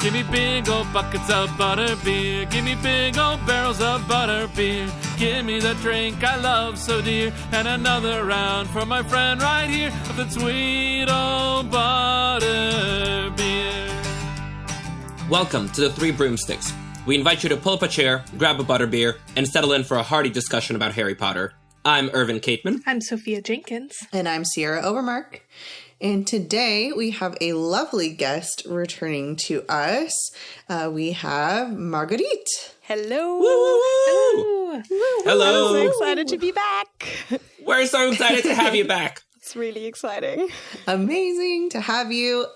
Give me big old buckets of butter beer. Give me big old barrels of butter beer. Give me the drink I love so dear. And another round for my friend right here of the sweet old butter beer. Welcome to the Three Broomsticks. We invite you to pull up a chair, grab a butterbeer, and settle in for a hearty discussion about Harry Potter. I'm Irvin Cateman. I'm Sophia Jenkins. And I'm Sierra Overmark. And today we have a lovely guest returning to us. We have Marguerite. Hello. Woo, woo, woo. Hello. Hello. I'm so excited to be back. We're so excited to have you back. It's really exciting. Amazing to have you.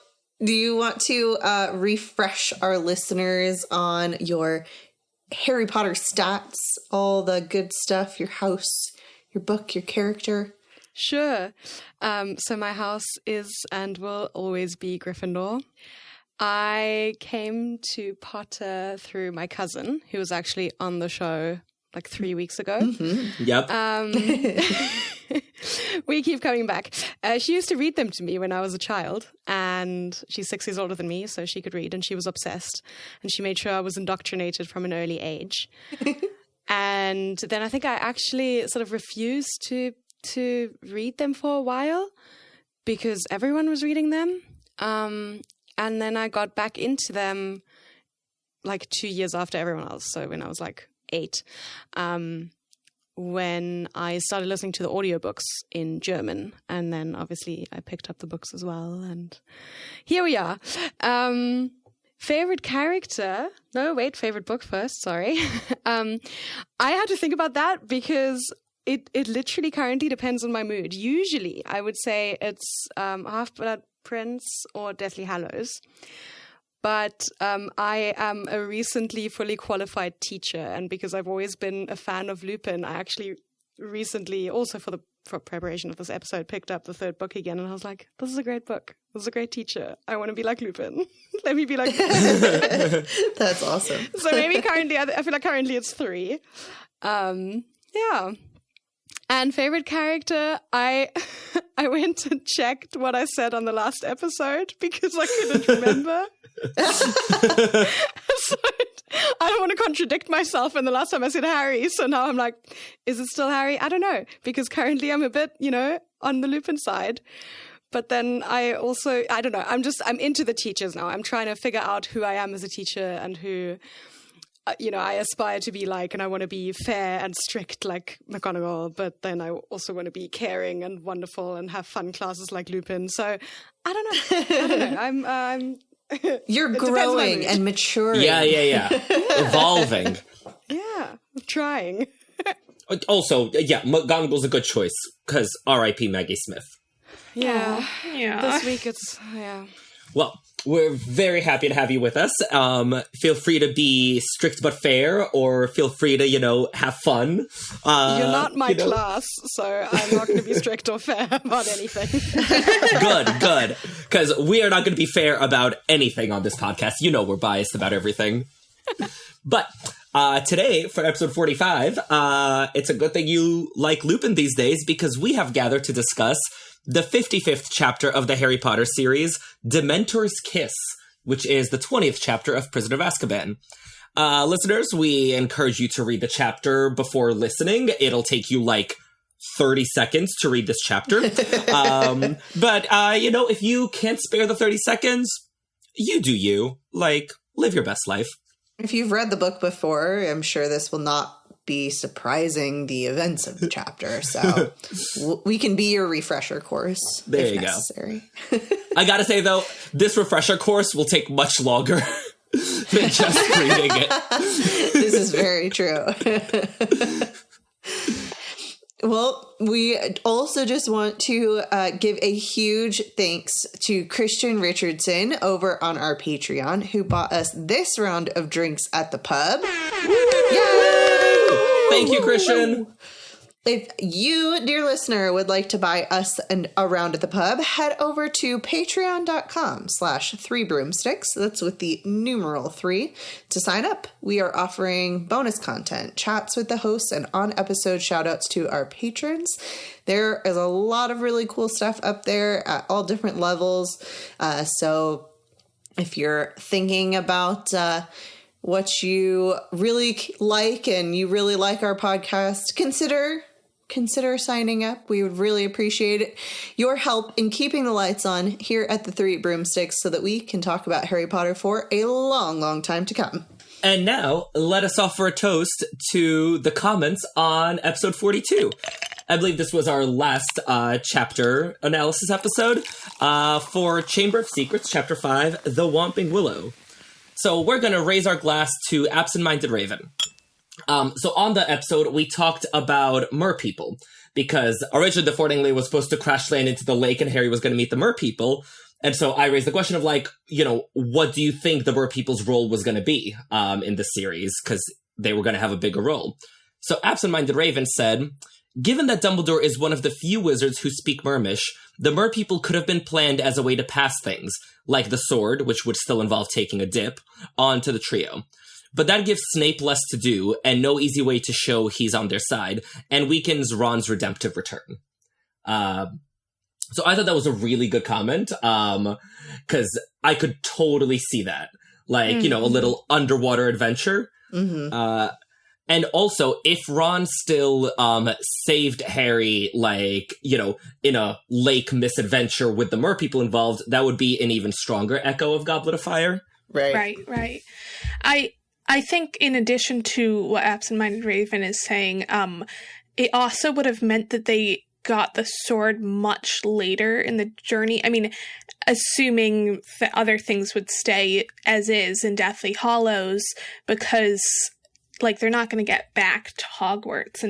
Do you want to refresh our listeners on your Harry Potter stats, all the good stuff, your house, your book, your character? Sure. So my house is and will always be Gryffindor. I came to Potter through my cousin, who was actually on the show like 3 weeks ago. Mm-hmm. Yep. We keep coming back. She used to read them to me when I was a child, and she's 6 years older than me, so she could read, and she was obsessed. And she made sure I was indoctrinated from an early age. And then I think I actually sort of refused to read them for a while because everyone was reading them. And then I got back into them like 2 years after everyone else. So when I was like 8, when I started listening to the audiobooks in German. And then obviously I picked up the books as well. And here we are. Favorite character? No, wait, favorite book first. Sorry. I had to think about that because it literally currently depends on my mood. Usually, I would say it's Half-Blood Prince or Deathly Hallows. But I am a recently fully qualified teacher, and because I've always been a fan of Lupin, I actually recently, also for preparation of this episode, picked up the third book again, and I was like, this is a great book. This is a great teacher. I want to be like Lupin. Let me be like Lupin. That's awesome. So maybe currently, I feel like currently it's 3. Yeah. And favorite character, I went and checked what I said on the last episode because I couldn't remember. So I don't want to contradict myself. And the last time I said Harry, so now I'm like, is it still Harry? I don't know, because currently I'm a bit, on the Lupin side. But then I don't know. I'm into the teachers now. I'm trying to figure out who I am as a teacher and who, I aspire to be like, and I want to be fair and strict like McGonagall, but then I also want to be caring and wonderful and have fun classes like Lupin. So I don't know. I'm You're growing and maturing. Yeah. Evolving. Yeah, I'm trying. Also, McGonagall's a good choice, because R.I.P. Maggie Smith. Yeah. This week Well, we're very happy to have you with us. Feel free to be strict but fair, or feel free to, have fun. You're not my class, so I'm not going to be strict or fair about anything. Good. Because we are not going to be fair about anything on this podcast. We're biased about everything. But today, for episode 45, it's a good thing you like Lupin these days, because we have gathered to discuss the 55th chapter of the Harry Potter series, Dementor's Kiss, which is the 20th chapter of Prisoner of Azkaban. Listeners, we encourage you to read the chapter before listening. It'll take you like 30 seconds to read this chapter. But if you can't spare the 30 seconds, you do you. Like, live your best life. If you've read the book before, I'm sure this will not be surprising the events of the chapter. So we can be your refresher course there if necessary. I gotta say, though, this refresher course will take much longer than just reading it. This is very true. Well, we also just want to give a huge thanks to Christian Richardson over on our Patreon, who bought us this round of drinks at the pub. Yay! Thank you, Christian. If you, dear listener, would like to buy us a round at the pub, head over to patreon.com/3broomsticks. That's with the numeral 3 to sign up. We are offering bonus content, chats with the hosts, and on-episode shout-outs to our patrons. There is a lot of really cool stuff up there at all different levels. So if you're thinking about what you really like and you really like our podcast, consider signing up. We would really appreciate your help in keeping the lights on here at the Three Broomsticks so that we can talk about Harry Potter for a long, long time to come. And now, let us offer a toast to the comments on episode 42. I believe this was our last chapter analysis episode for Chamber of Secrets, Chapter 5, The Whomping Willow. So we're going to raise our glass to Absent-Minded Raven. So on the episode, we talked about merpeople, because originally the Fordingley was supposed to crash land into the lake and Harry was going to meet the merpeople. And so I raised the question of, like, you know, what do you think the merpeople's role was going to be in the series? Because they were going to have a bigger role. So Absent-Minded Raven said, given that Dumbledore is one of the few wizards who speak Mermish, the merpeople could have been planned as a way to pass things, like the sword, which would still involve taking a dip, onto the trio. But that gives Snape less to do, and no easy way to show he's on their side, and weakens Ron's redemptive return. So I thought that was a really good comment, because I could totally see that. Like, you know, a little underwater adventure. Mm-hmm. And also, if Ron still saved Harry, like, you know, in a lake misadventure with the merpeople involved, that would be an even stronger echo of Goblet of Fire. Right. I think in addition to what Absent-Minded Raven is saying, it also would have meant that they got the sword much later in the journey. I mean, assuming that other things would stay as is in Deathly Hallows, because, like, they're not going to get back to Hogwarts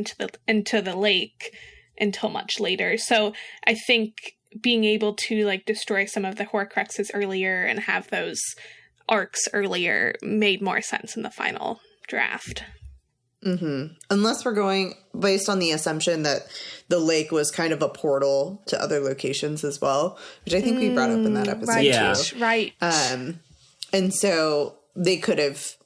into the lake until much later. So I think being able to, like, destroy some of the Horcruxes earlier and have those arcs earlier made more sense in the final draft. Mm-hmm. Unless we're going based on the assumption that the lake was kind of a portal to other locations as well, which I think we brought up in that episode too. Right. And so they could have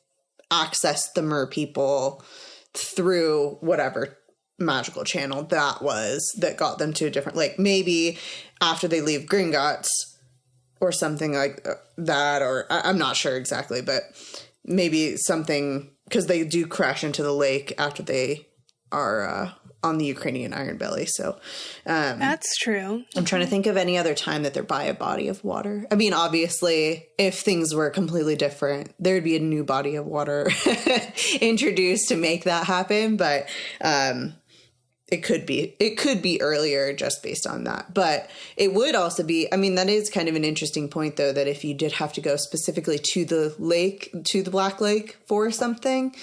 accessed the merpeople through whatever magical channel that was that got them to a different, like, maybe after they leave Gringotts or something like that, or I'm not sure exactly, but maybe something, because they do crash into the lake after they are on the Ukrainian Iron Belly. So that's true. I'm trying to think of any other time that they're by a body of water. I mean, obviously, if things were completely different, there'd be a new body of introduced to make that happen. But it could be earlier just based on that. But it would also be, I mean, that is kind of an interesting point, though, that if you did have to go specifically to the lake, to the Black Lake for something,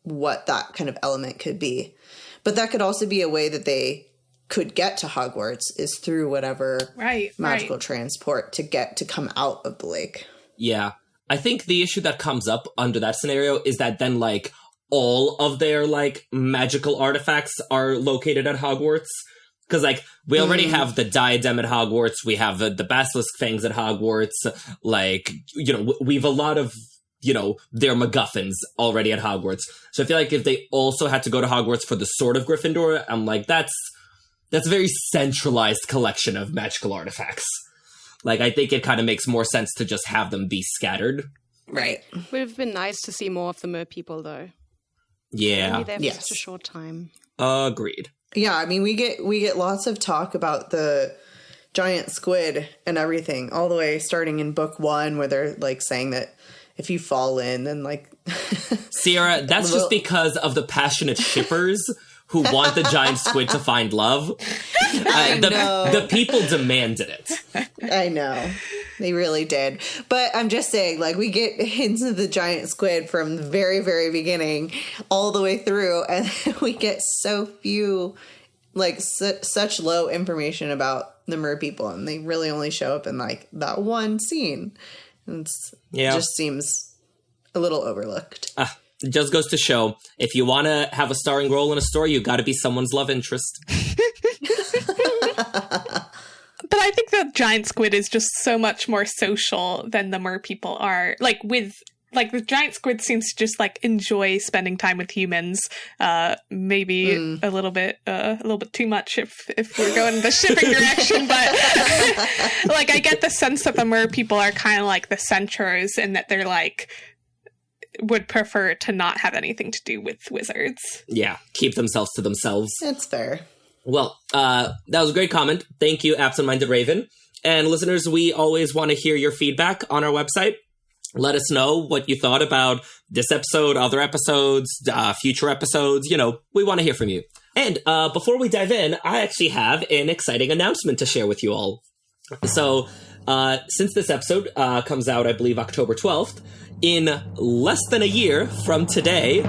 what that kind of element could be. But that could also be a way that they could get to Hogwarts is through whatever magical transport to come out of the lake. Yeah. I think the issue that comes up under that scenario is that then, like, all of their, like, magical artifacts are located at Hogwarts. Because, like, we already have the diadem at Hogwarts, we have the basilisk fangs at Hogwarts, like, you know, we've a lot of, you know, their MacGuffins already at Hogwarts. So I feel like if they also had to go to Hogwarts for the Sword of Gryffindor, I'm like, that's a very centralized collection of magical artifacts. Like, I think it kind of makes more sense to just have them be scattered. Right. Would have been nice to see more of the merpeople, though. Yeah. Maybe there for such a short time. Agreed. Yeah, I mean, we get lots of talk about the giant squid and everything, all the way starting in book 1, where they're, like, saying that if you fall in, then, like... Sierra, that's just because of the passionate shippers who want the giant squid to find love. The people demanded it. I know. They really did. But I'm just saying, like, we get hints of the giant squid from the very, very beginning all the way through, and we get so few, like, such low information about the merpeople, and they really only show up in, like, that one scene. And it just seems a little overlooked. It just goes to show, if you want to have a starring role in a story, you got to be someone's love interest. But I think the giant squid is just so much more social than the merpeople are. Like, with like the giant squid seems to just like enjoy spending time with humans. Maybe a little bit too much if we're going the shipping direction. But like, I get the sense that the mer people are kind of like the centaurs, and that they're like would prefer to not have anything to do with wizards. Yeah, keep themselves to themselves. That's fair. Well, that was a great comment. Thank you, Absent-Minded Raven. And listeners, we always want to hear your feedback on our website. Let us know what you thought about this episode, other episodes, future episodes. You know, we want to hear from you. And before we dive in, I actually have an exciting announcement to share with you all. So, since this episode comes out, I believe, October 12th, in less than a year from today,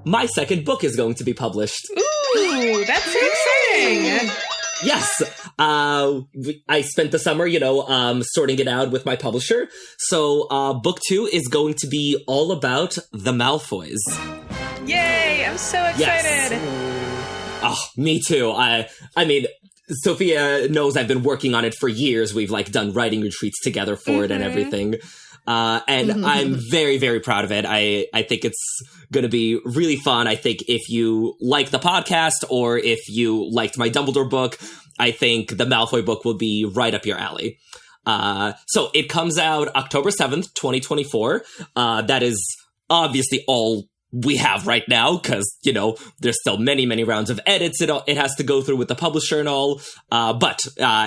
my second book is going to be published. Ooh, that's so exciting! Yes. I spent the summer, sorting it out with my publisher. So, book 2 is going to be all about the Malfoys. Yay! I'm so excited. Yes. Oh, me too. I mean, Sophia knows I've been working on it for years. We've done writing retreats together for it and everything. And I'm very, very proud of it. I think it's going to be really fun. I think if you like the podcast, or if you liked my Dumbledore book, I think the Malfoy book will be right up your alley. So it comes out October 7th, 2024. That is obviously all we have right now, because, there's still many, many rounds of edits it has to go through with the publisher and all. But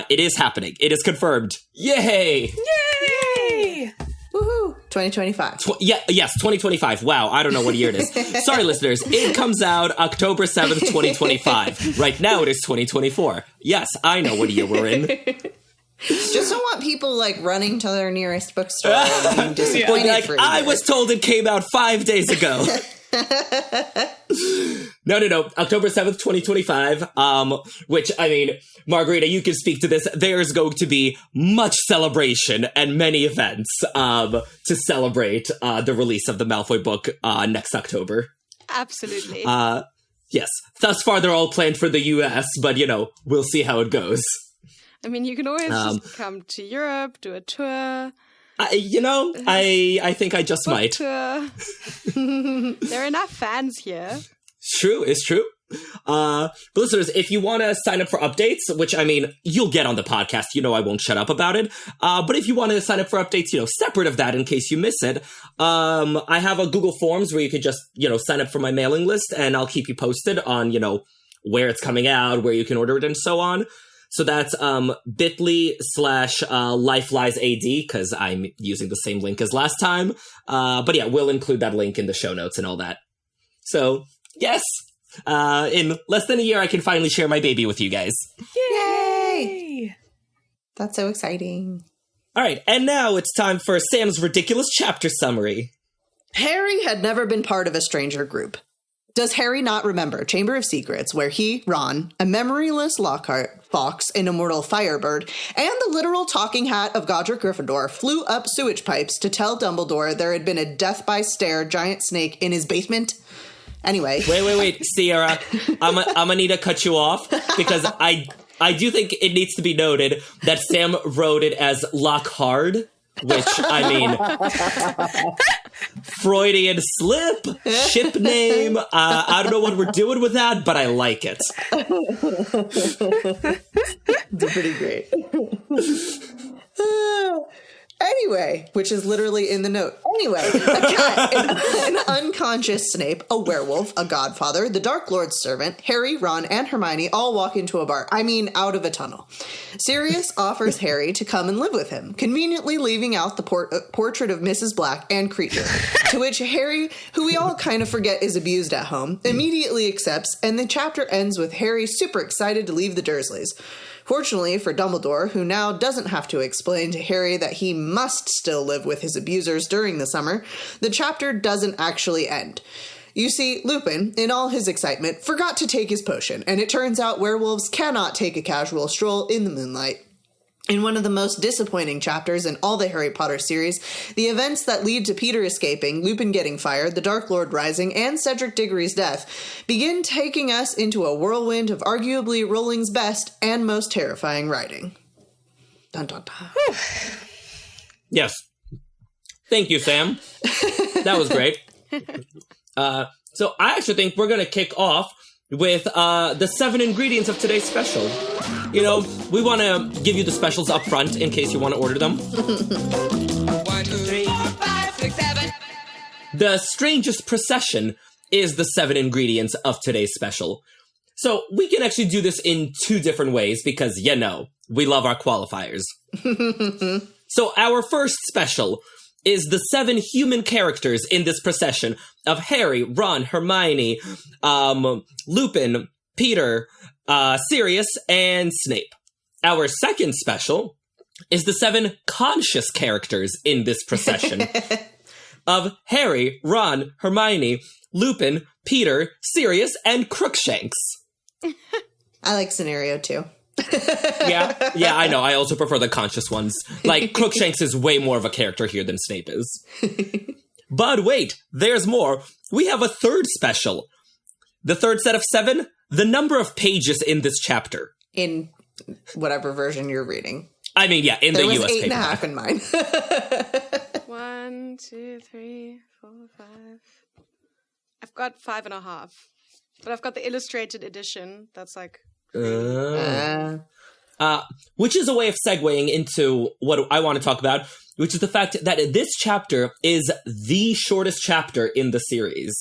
it is happening. It is confirmed. Yay! Yay! Woohoo! 2025. Yes, 2025. Wow, I don't know what year it is. Sorry, listeners. It comes out October 7th, 2025. Right now it is 2024. Yes, I know what year we're in. Just don't want people running to their nearest bookstore and being disappointed for I was told it came out 5 days ago. No. October 7th, 2025. Which, I mean, Margarita, you can speak to this. There's going to be much celebration and many events to celebrate the release of the Malfoy book next October. Absolutely. Yes. Thus far, they're all planned for the US, but, we'll see how it goes. I mean, you can always just come to Europe, do a tour. I think I just might. Tour. There are enough fans here. It's true. But listeners, if you want to sign up for updates, which, I mean, you'll get on the podcast, I won't shut up about it. But if you want to sign up for updates, separate of that in case you miss it, I have a Google Forms where you could just, sign up for my mailing list, and I'll keep you posted on, where it's coming out, where you can order it, and so on. So that's bit.ly/LifeliesAD, because I'm using the same link as last time. But yeah, we'll include that link in the show notes and all that. So, yes, in less than a year, I can finally share my baby with you guys. Yay! That's so exciting. All right, and now it's time for Sam's ridiculous chapter summary. Harry had never been part of a stranger group. Does Harry not remember Chamber of Secrets, where he, Ron, a memoryless Lockhart, Fawkes, an immortal Firebird, and the literal talking hat of Godric Gryffindor flew up sewage pipes to tell Dumbledore there had been a death-by-stare giant snake in his basement? Anyway. Wait, Sierra, I'm gonna need to cut you off, because I do think it needs to be noted that Sam wrote it as Lockhart, which, I mean, Freudian slip, ship name. I don't know what we're doing with that, but I like it. It's pretty great. Anyway, which is literally in the note. Anyway, a cat, an unconscious Snape, a werewolf, a godfather, the Dark Lord's servant, Harry, Ron, and Hermione all walk into a bar. I mean, out of a tunnel. Sirius offers Harry to come and live with him, conveniently leaving out the portrait of Mrs. Black and Creature, to which Harry, who we all kind of forget is abused at home, immediately accepts, and the chapter ends with Harry super excited to leave the Dursleys. Fortunately for Dumbledore, who now doesn't have to explain to Harry that he must still live with his abusers during the summer, the chapter doesn't actually end. You see, Lupin, in all his excitement, forgot to take his potion, and it turns out werewolves cannot take a casual stroll in the moonlight. In one of the most disappointing chapters in all the Harry Potter series, the events that lead to Peter escaping, Lupin getting fired, the Dark Lord rising, and Cedric Diggory's death begin taking us into a whirlwind of arguably Rowling's best and most terrifying writing. Dun dun dun. Yes. Thank you, Sam. That was great. So I actually think we're going to kick off with the 7 ingredients of today's special. You know, we want to give you the specials up front in case you want to order them. 1, 2, 3, 4, 5, 6, 7. The strangest procession is the 7 ingredients of today's special. So we can actually do this in 2 different ways because, you know, we love our qualifiers. So our first special is the 7 human characters in this procession of Harry, Ron, Hermione, Lupin, Peter, Sirius, and Snape. Our second special is the 7 conscious characters in this procession of Harry, Ron, Hermione, Lupin, Peter, Sirius, and Crookshanks. I like scenario 2. Yeah, I know. I also prefer the conscious ones. Like, Crookshanks is way more of a character here than Snape is. But wait, there's more. We have a third special. The third set of 7, the number of pages in this chapter. In whatever version you're reading. I mean, yeah, in There the was US 8.5 paperback. in mine. 1, 2, 3, 4, 5. I've got 5.5. But I've got the illustrated edition. That's like... Which is a way of segueing into what I want to talk about, which is the fact that this chapter is the shortest chapter in the series.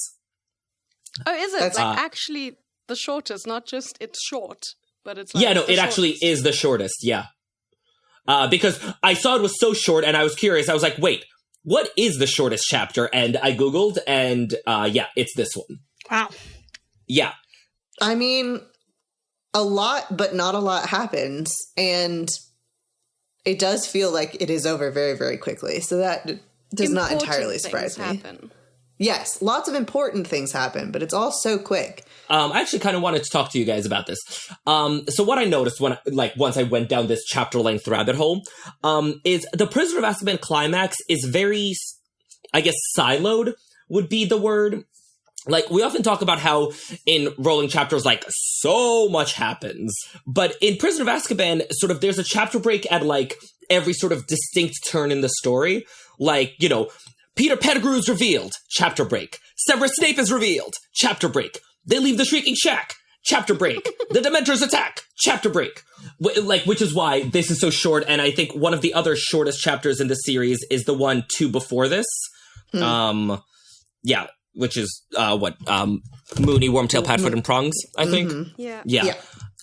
Oh, is it? That's- like, actually, the shortest, not just it's short, but it's like... Yeah, no, the it actually shortest. is the shortest, yeah. Because I saw it was so short, and I was curious. I was like, wait, what is the shortest chapter? And I Googled, and yeah, it's this one. Wow. Yeah. I mean, a lot, but not a lot happens. And it does feel like it is over very, very quickly. So that does not Important entirely things surprise me. happen. Yes, lots of important things happen, but it's all so quick. I actually kind of wanted to talk to you guys about this. So what I noticed when, once I went down this chapter-length rabbit hole, is the Prisoner of Azkaban climax is very, I guess, siloed would be the word. Like, we often talk about how in rolling chapters, like, so much happens. But in Prisoner of Azkaban, sort of, there's a chapter break at, like, every sort of distinct turn in the story. Like, you know, Peter Pettigrew is revealed, chapter break. Severus Snape is revealed, chapter break. They leave the Shrieking Shack, chapter break. The Dementors attack, chapter break. Which is why this is so short, and I think one of the other shortest chapters in the series is the one 2 before this. Yeah, which is, Mooney, Wormtail, Padfoot, and Prongs, I think. Yeah. Yeah.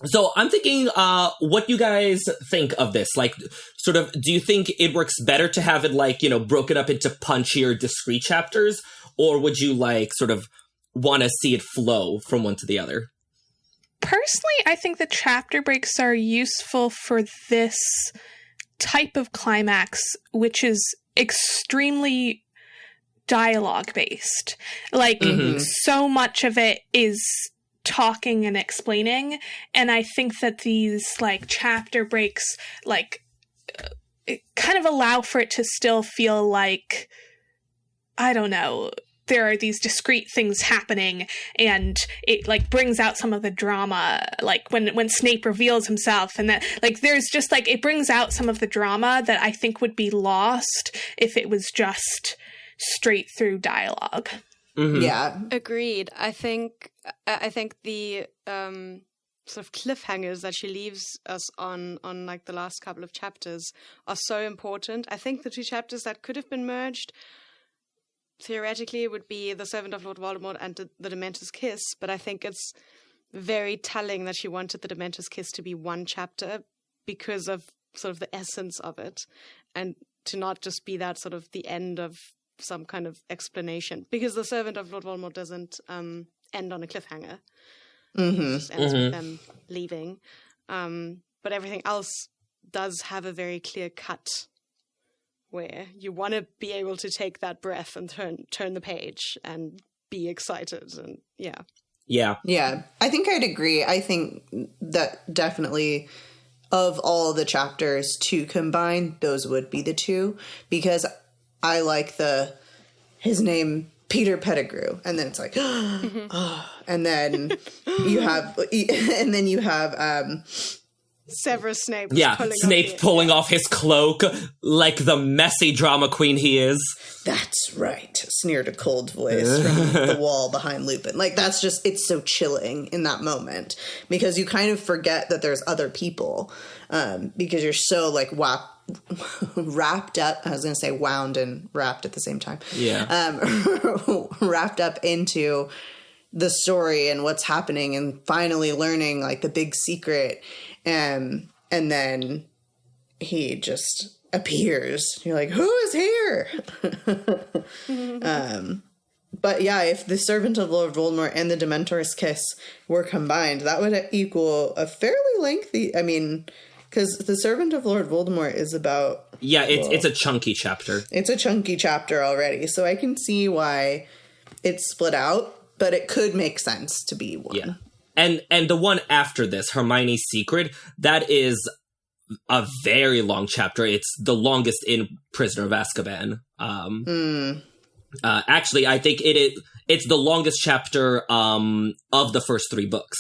So I'm thinking, what you guys think of this? Like, sort of, do you think it works better to have it, like, you know, broken up into punchier, discrete chapters? Or would you, like, sort of want to see it flow from one to the other? Personally, I think the chapter breaks are useful for this type of climax, which is extremely dialogue-based. Like, so much of it is talking and explaining, and I think that these, like, chapter breaks, like, it kind of allow for it to still feel like, I don't know, there are these discrete things happening, and it, like, brings out some of the drama, like when Snape reveals himself, and that, like, there's just, like, it brings out some of the drama that I think would be lost if it was just straight through dialogue. Yeah. Agreed. I think the sort of cliffhangers that she leaves us on like the last couple of chapters are so important. I think the 2 chapters that could have been merged theoretically would be The Servant of Lord Voldemort and the Dementor's Kiss, but I think it's very telling that she wanted the Dementor's Kiss to be one chapter because of sort of the essence of it, and to not just be that sort of the end of some kind of explanation, because The Servant of Lord Voldemort doesn't end on a cliffhanger. It just ends with them leaving. But everything else does have a very clear cut where you want to be able to take that breath and turn the page and be excited. And yeah. Yeah. I think I'd agree. I think that definitely of all the chapters to combine, those would be the 2, because I like his name, Peter Pettigrew, and then it's like, and then you have Severus Snape. Yeah, Snape pulling off his cloak like the messy drama queen he is. That's right, sneered a cold voice from the wall behind Lupin. Like, that's just, it's so chilling in that moment because you kind of forget that there's other people because you're so, like, wrapped up. I was going to say wound and wrapped at the same time. Yeah. Wrapped up into the story and what's happening and finally learning, like, the big secret. And then he just appears. You're like, who is here? But yeah, if the Servant of Lord Voldemort and the Dementor's Kiss were combined, that would equal a fairly lengthy, I mean, because the Servant of Lord Voldemort is about... Yeah, it's a chunky chapter. It's a chunky chapter already, so I can see why it's split out, but it could make sense to be one. Yeah. And the one after this, Hermione's Secret, that is a very long chapter. It's the longest in Prisoner of Azkaban. Actually, I think it's the longest chapter of the first 3 books.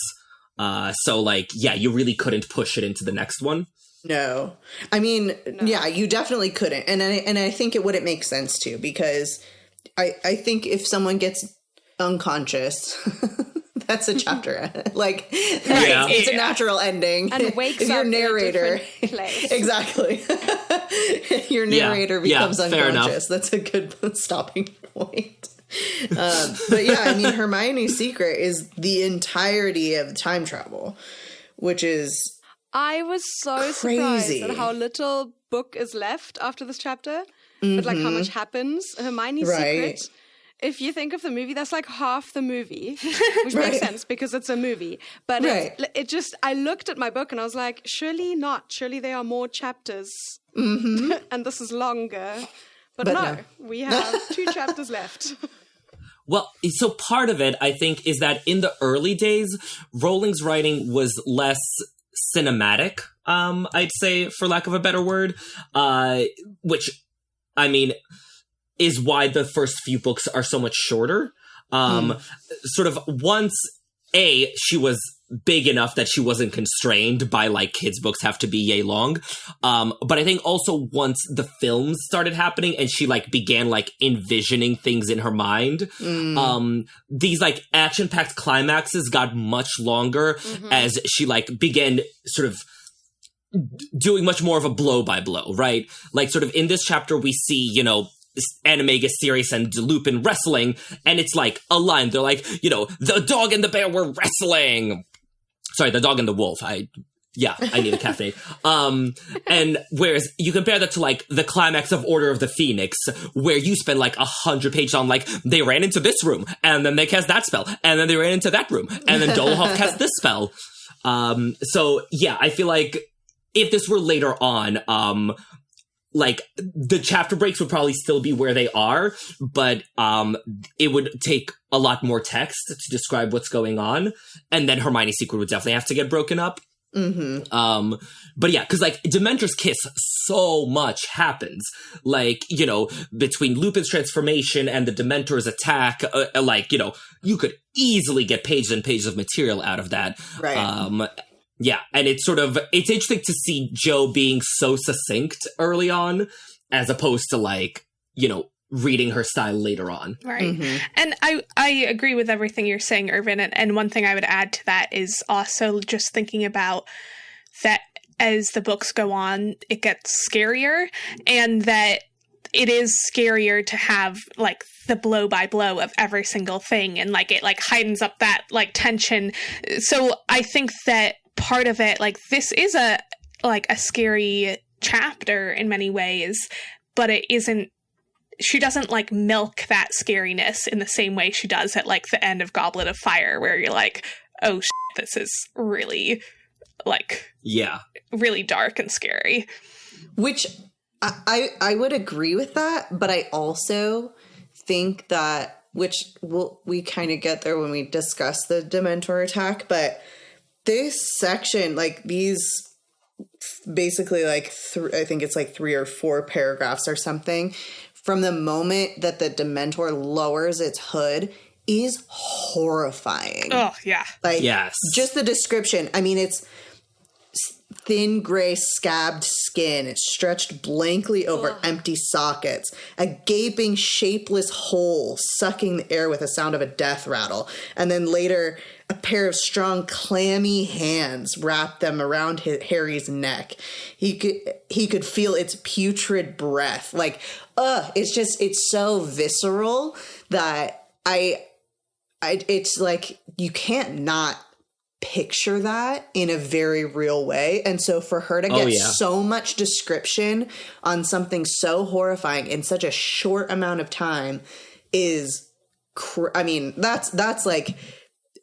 So, like, yeah, you really couldn't push it into the next one. No. I mean, yeah, you definitely couldn't. And I think it wouldn't make sense to, because I think if someone gets unconscious... That's a chapter. Like, it's a natural ending. And wakes if your up narrator, in a different place. Exactly. Your narrator becomes unconscious. Enough. That's a good stopping point. But yeah, I mean, Hermione's Secret is the entirety of time travel, which is I was so crazy. surprised at how little book is left after this chapter, but like how much happens. Hermione's Secret. If you think of the movie, that's like half the movie, which makes sense because it's a movie. But it just, I looked at my book and I was like, surely not. Surely there are more chapters. And this is longer. But no, we have 2 chapters left. Well, so part of it, I think, is that in the early days, Rowling's writing was less cinematic, I'd say, for lack of a better word, which, I mean... is why the first few books are so much shorter. Sort of once, she was big enough that she wasn't constrained by, like, kids' books have to be yay long. But I think also once the films started happening and she, like, began, like, envisioning things in her mind, these, like, action-packed climaxes got much longer as she, like, began sort of doing much more of a blow-by-blow, right? Like, sort of in this chapter we see, you know, Animagus, Sirius, and Lupin wrestling, and it's like a line. They're like, you know, the dog and the bear were wrestling. Sorry, the dog and the wolf. I need a caffeine. And whereas you compare that to like the climax of Order of the Phoenix, where you spend like 100 pages on like they ran into this room, and then they cast that spell, and then they ran into that room, and then Dolohov cast this spell. So yeah, I feel like if this were later on, like, the chapter breaks would probably still be where they are, but it would take a lot more text to describe what's going on, and then Hermione's Secret would definitely have to get broken up. But yeah, because, like, Dementor's Kiss, so much happens. Like, you know, between Lupin's transformation and the Dementor's attack, like, you know, you could easily get pages and pages of material out of that. Right. Yeah, and it's interesting to see Jo being so succinct early on, as opposed to, like, you know, reading her style later on. Right. And I agree with everything you're saying, Irvin, and one thing I would add to that is also just thinking about that as the books go on, it gets scarier, and that it is scarier to have, like, the blow by blow of every single thing, and, like, it, like, heightens up that, like, tension. So I think that part of it, like, this is a scary chapter in many ways, but it isn't, she doesn't, like, milk that scariness in the same way she does at, like, the end of Goblet of Fire, where you're like, oh shit, this is really, like, really dark and scary. Which I would agree with that, but I also think that, which we kind of get there when we discuss the Dementor attack, but this section, like, these basically, like, I think it's like 3 or 4 paragraphs or something, from the moment that the Dementor lowers its hood, is horrifying. Oh, yeah. Like, yes. Just the description. I mean, it's thin gray scabbed skin. It's stretched blankly over empty sockets. A gaping, shapeless hole sucking the air with the sound of a death rattle. And then later, a pair of strong, clammy hands wrapped them around Harry's neck. He could feel its putrid breath. Like, it's so visceral that it's like you can't not picture that in a very real way. And so for her to get so much description on something so horrifying in such a short amount of time is, that's like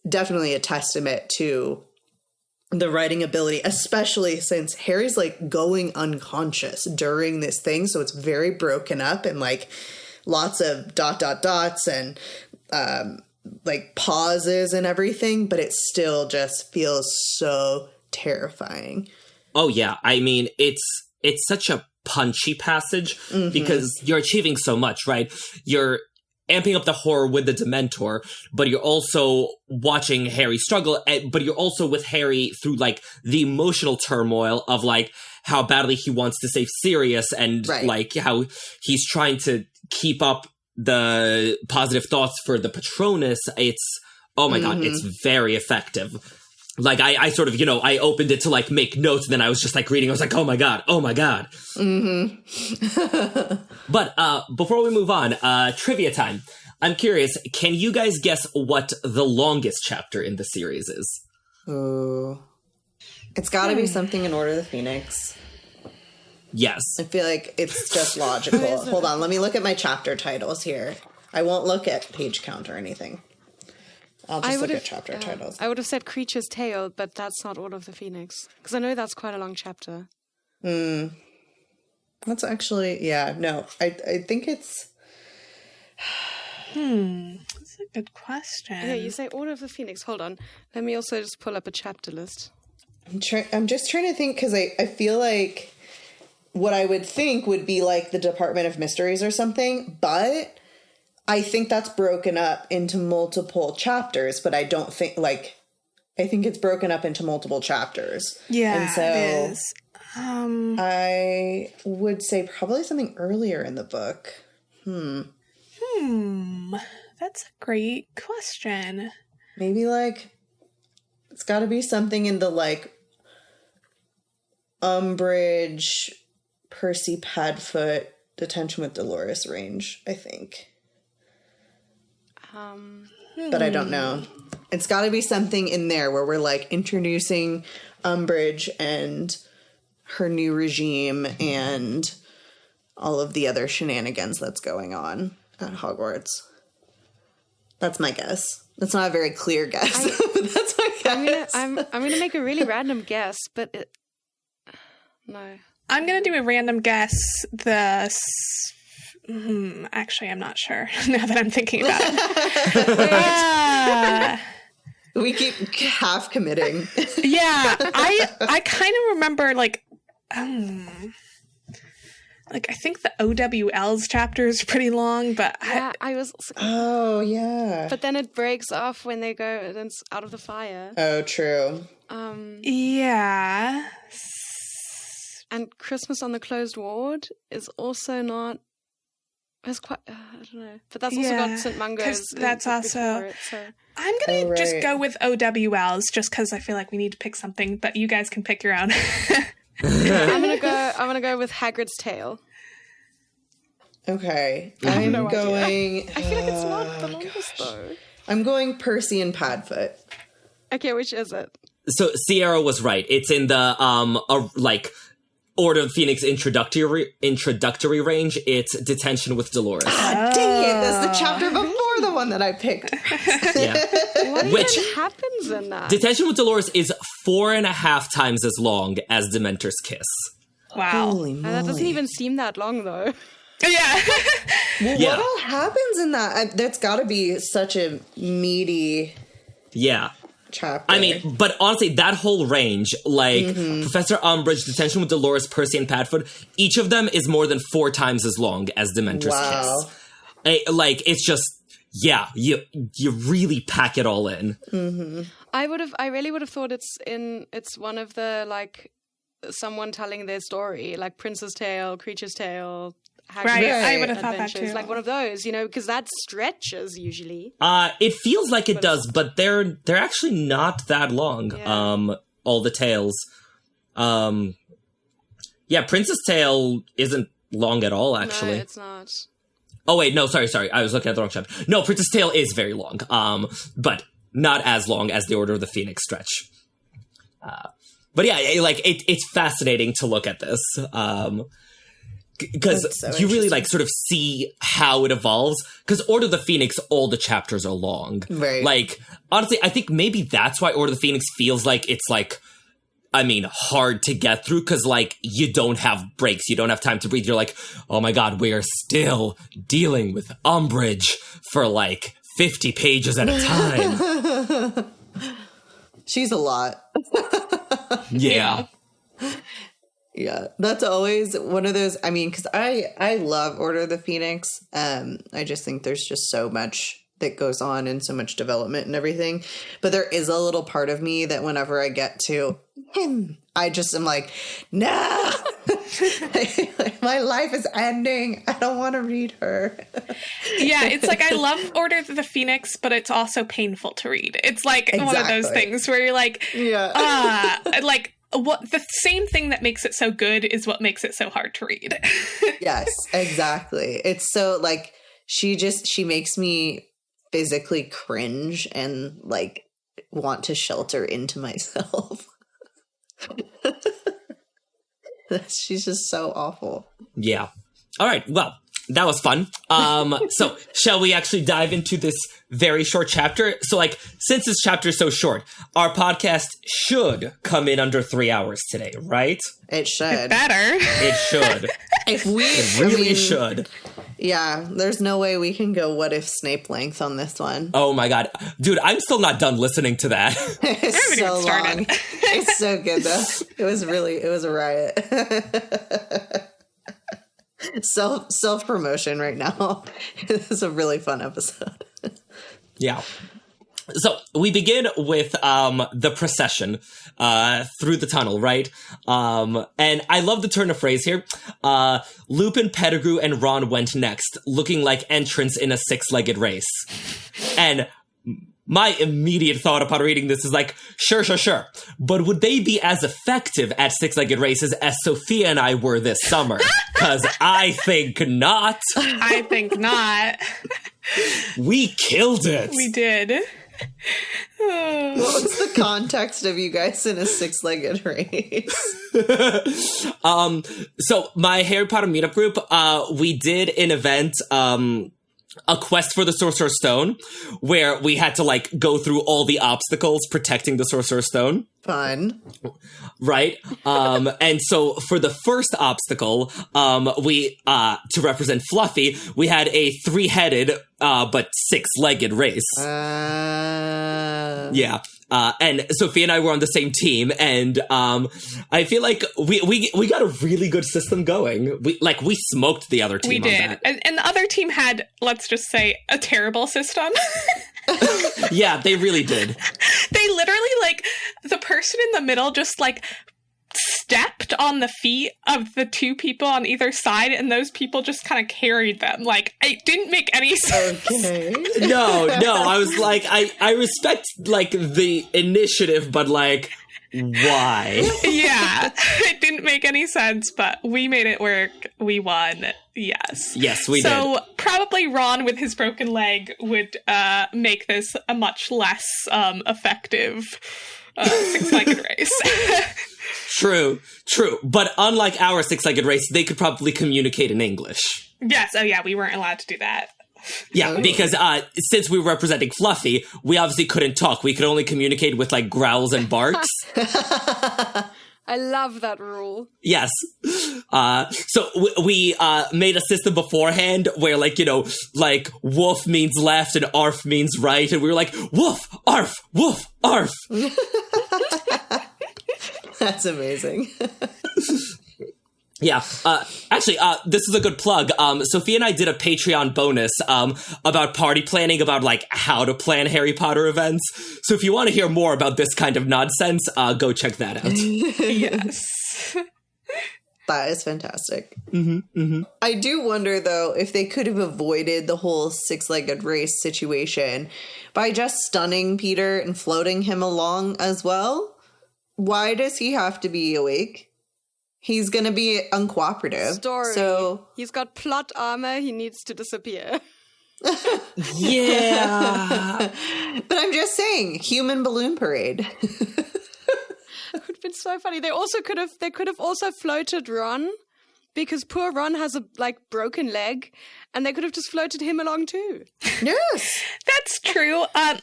definitely a testament to the writing ability, especially since Harry's like going unconscious during this thing. So it's very broken up and like lots of dots and, like pauses and everything, but it still just feels so terrifying. Oh yeah, I mean it's such a punchy passage because you're achieving so much, right? You're amping up the horror with the Dementor, but you're also watching Harry struggle, but you're also with Harry through like the emotional turmoil of like how badly he wants to save Sirius and like how he's trying to keep up the positive thoughts for the Patronus. It's, oh my God, it's very effective. Like I sort of, I opened it to like make notes, and then I was just like reading. I was like, oh my God. But before we move on, trivia time. I'm curious, can you guys guess what the longest chapter in the series is? Ooh. It's got to be something in Order of the Phoenix. Yes. I feel like it's just logical. Hold on, let me look at my chapter titles here. I won't look at page count or anything. I'll just look at chapter titles. I would have said Creature's Tale, but that's not Order of the Phoenix. Because I know that's quite a long chapter. That's actually, no. I think it's... That's a good question. Yeah, you say Order of the Phoenix. Hold on. Let me also just pull up a chapter list. I'm just trying to think, because I feel like what I would think would be like the Department of Mysteries or something, but I think that's broken up into multiple chapters, but I don't think, like, I think it's broken up into multiple chapters. Yeah, and so it is. I would say probably something earlier in the book. That's a great question. Maybe, like, it's got to be something in the, like, Umbridge, Percy Padfoot, Detention with Dolores range, I think. But I don't know. It's got to be something in there where we're, like, introducing Umbridge and her new regime and all of the other shenanigans that's going on at Hogwarts. That's my guess. That's not a very clear guess, but that's my guess. I'm gonna make a really random guess, but no. I'm gonna do a random guess. Actually, I'm not sure now that I'm thinking about it. We keep half committing. Yeah, I kind of remember like I think the OWL's chapter is pretty long, but I was. Oh yeah. But then it breaks off when they go out of the fire. Oh, true. Yeah. And Christmas on the Closed Ward is also not. It's quite. I don't know, but that's also got St. Mungo's. That's also. It, so. I'm gonna just go with OWL's just because I feel like we need to pick something, but you guys can pick your own. I'm gonna go with Hagrid's Tale. Okay, I'm going. I feel like it's not the longest though. I'm going Percy and Padfoot. Okay, which is it? So Sierra was right. It's in the Order of Phoenix introductory range. It's Detention with Dolores. God dang it! That's the chapter before the one that I picked. Yeah. What even happens in that? Detention with Dolores is 4.5 times as long as Dementor's Kiss. Wow. Holy moly. That doesn't even seem that long though. Yeah. Well, what all happens in that? That's got to be such a meaty chapter. I mean, but honestly, that whole range, like Professor Umbridge, Detention with Dolores, Percy, and Padfoot, each of them is more than 4 times as long as Dementor's Kiss. It's just, you really pack it all in. I really would have thought it's one of the someone telling their story, like Prince's Tale, Creature's Tale. Right, I would have thought that too. Like one of those, because that stretches usually. It feels like it does, but they're actually not that long. Yeah. All the tales. Prince's Tale isn't long at all, actually. No, it's not. Oh wait, no, sorry. I was looking at the wrong chapter. No, Prince's Tale is very long. But not as long as the Order of the Phoenix stretch. But yeah, it's fascinating to look at this. Because so you really sort of see how it evolves. Because Order of the Phoenix, all the chapters are long. Right. Honestly, I think maybe that's why Order of the Phoenix feels like it's hard to get through. Because you don't have breaks, you don't have time to breathe. You're like, oh my god, we are still dealing with Umbridge for 50 pages at a time. She's a lot. Yeah. Yeah, that's always one of those. I mean, because I love Order of the Phoenix. I just think there's just so much that goes on and so much development and everything. But there is a little part of me that whenever I get to him, I just am like, no, my life is ending. I don't want to read her. Yeah, it's I love Order of the Phoenix, but it's also painful to read. It's one of those things where you're what the same thing that makes it so good is what makes it so hard to read. Yes, exactly. It's so she makes me physically cringe and want to shelter into myself. She's just so awful. Yeah. All right. Well, that was fun. So shall we actually dive into this very short chapter? So since this chapter is so short, our podcast should come in under 3 hours today, right? It should. Better. It should. It really should. Yeah, there's no way we can go what if Snape length on this one. Oh my god. Dude, I'm still not done listening to that. It's so long. It's so good though. It was a riot. Self-promotion right now. This is a really fun episode. Yeah. So we begin with the procession through the tunnel, right? And I love the turn of phrase here. Lupin, Pettigrew, and Ron went next, looking like entrants in a six-legged race. And my immediate thought upon reading this is sure. But would they be as effective at six-legged races as Sophia and I were this summer? Because I think not. I think not. We killed it. We did. What's the context of you guys in a six-legged race? So my Harry Potter meetup group, we did an event, a quest for the Sorcerer's Stone, where we had to go through all the obstacles protecting the Sorcerer's Stone. Fun. Right? And so for the first obstacle, we, to represent Fluffy, we had a 3-headed, but 6-legged race. Yeah. And Sophia and I were on the same team, and I feel like we got a really good system going. We smoked the other team. We did, on that. and the other team had, let's just say, a terrible system. Yeah, they really did. They literally the person in the middle just stepped on the feet of the two people on either side, and those people just kind of carried them. It didn't make any sense. Okay. No, I was I respect the initiative, but why? Yeah, it didn't make any sense, but we made it work. We won. Yes. Yes, we did. So probably Ron with his broken leg would make this a much less effective six-legged race. True. But unlike our six-legged race, they could probably communicate in English. Yes. Oh, yeah. We weren't allowed to do that. Yeah, because since we were representing Fluffy, we obviously couldn't talk. We could only communicate with growls and barks. I love that rule. Yes. So we made a system beforehand where woof means left and arf means right, and we were woof, arf, woof, arf. That's amazing. Yeah. Actually, this is a good plug. Sophia and I did a Patreon bonus about party planning, about how to plan Harry Potter events. So if you want to hear more about this kind of nonsense, go check that out. Yes. That is fantastic. I do wonder, though, if they could have avoided the whole six-legged race situation by just stunning Peter and floating him along as well. Why does he have to be awake? He's going to be uncooperative. Story. So He's got plot armor. He needs to disappear. Yeah. But I'm just saying, human balloon parade. It would have been so funny. They could have also floated Ron, because poor Ron has a broken leg, and they could have just floated him along too. Yes. That's true. I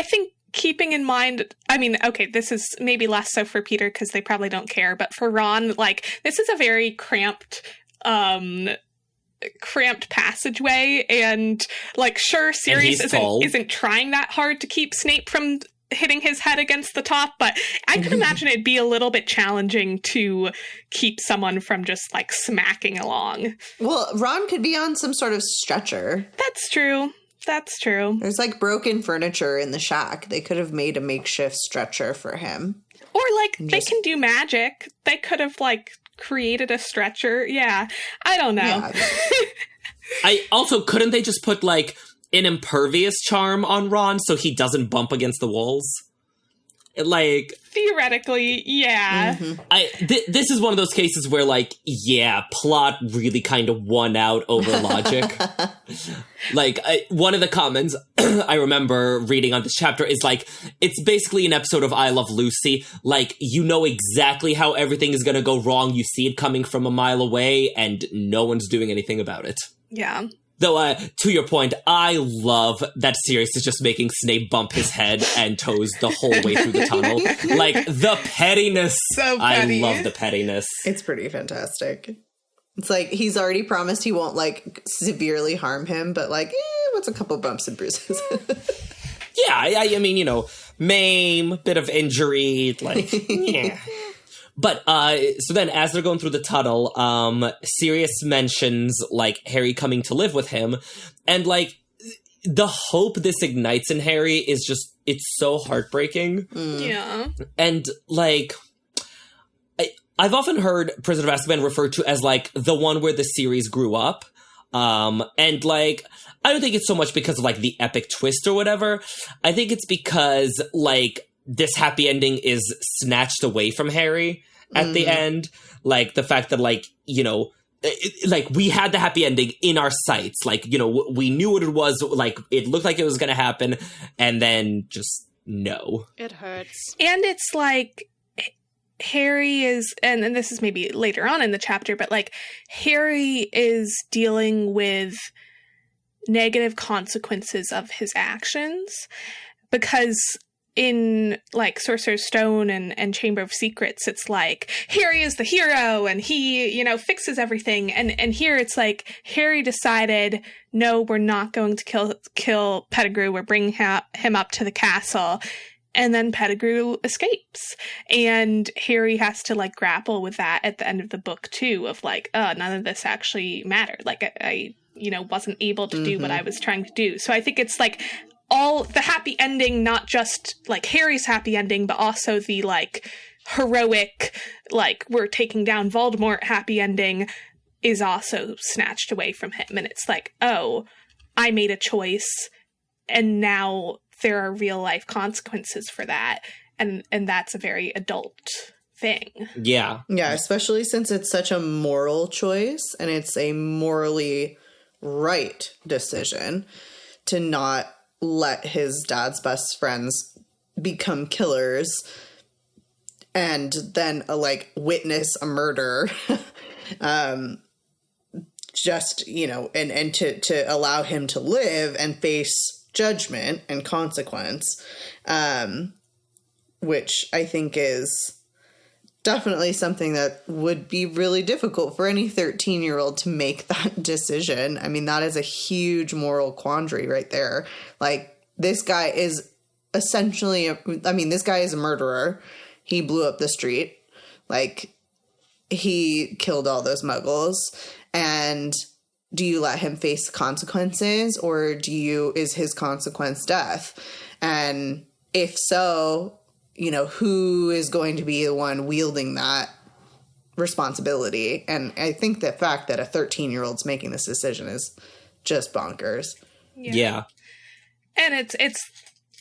think keeping in mind, I mean, okay, this is maybe less so for Peter because they probably don't care, but for Ron, this is a very cramped passageway, and sure, Sirius isn't trying that hard to keep Snape from hitting his head against the top, but I can imagine it'd be a little bit challenging to keep someone from just smacking along. Well, Ron could be on some sort of stretcher. That's true. There's broken furniture in the shack. They could have made a makeshift stretcher for him. Or they can do magic. They could have created a stretcher. Yeah. I don't know. Yeah. I also, couldn't they just put an impervious charm on Ron so he doesn't bump against the walls? Theoretically, yeah. This is one of those cases where plot really kind of won out over logic. One of the comments I remember reading on this chapter is it's basically an episode of I Love Lucy. You know exactly how everything is going to go wrong. You see it coming from a mile away and no one's doing anything about it. Yeah. Though, to your point, I love that Sirius is just making Snape bump his head and toes the whole way through the tunnel. The pettiness. So petty. I love the pettiness. It's pretty fantastic. It's he's already promised he won't, severely harm him, but, what's a couple bumps and bruises? Yeah, I mean, maim, bit of injury, yeah. But, so then as they're going through the tunnel, Sirius mentions, Harry coming to live with him. And, the hope this ignites in Harry is just, it's so heartbreaking. Yeah. And, I've often heard Prisoner of Azkaban referred to as, the one where the series grew up. And, I don't think it's so much because of, the epic twist or whatever. I think it's because, this happy ending is snatched away from Harry at the end. The fact that, we had the happy ending in our sights. We knew what it was. It looked like it was going to happen. And then just no. It hurts. And it's Harry is, and this is maybe later on in the chapter, but Harry is dealing with negative consequences of his actions, because in Sorcerer's Stone and Chamber of Secrets, it's Harry is the hero and he, fixes everything. And here it's Harry decided, no, we're not going to kill Pettigrew. We're bringing him up to the castle. And then Pettigrew escapes. And Harry has to grapple with that at the end of the book too, of none of this actually mattered. I wasn't able to do what I was trying to do. So I think it's all the happy ending, not just Harry's happy ending, but also the heroic, we're taking down Voldemort happy ending is also snatched away from him. And it's oh, I made a choice and now there are real life consequences for that. And that's a very adult thing. Yeah. Yeah, especially since it's such a moral choice and it's a morally right decision to not let his dad's best friends become killers and then witness a murder just and to allow him to live and face judgment and consequence, which I think is definitely something that would be really difficult for any 13-year-old to make that decision. I mean, that is a huge moral quandary right there. This guy is essentially, this guy is a murderer. He blew up the street. He killed all those muggles. And do you let him face consequences, or is his consequence death? And if so, who is going to be the one wielding that responsibility. And I think the fact that a 13-year-old's making this decision is just bonkers. Yeah. And it's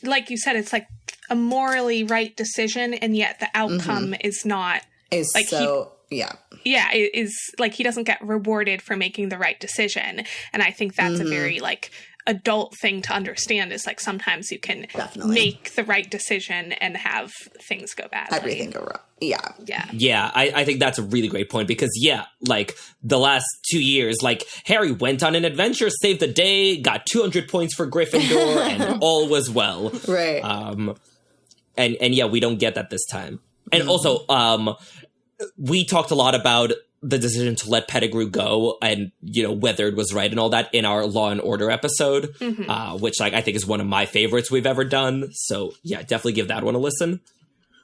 like you said, it's like a morally right decision, and yet the outcome is not Is like so it is like he doesn't get rewarded for making the right decision. And I think that's a very like adult thing to understand, is like sometimes you can Definitely. make the right decision and have things go badly. everything go wrong. Yeah. Yeah, I think that's a really great point because, like, the last 2 years, like, Harry went on an adventure, saved the day, got 200 points for Gryffindor, and all was well. Right. And yeah, we don't get that this time. And also, we talked a lot about the decision to let Pettigrew go and, you know, whether it was right and all that in our Law and Order episode, which, like, I think is one of my favorites we've ever done. So, yeah, definitely give that one a listen.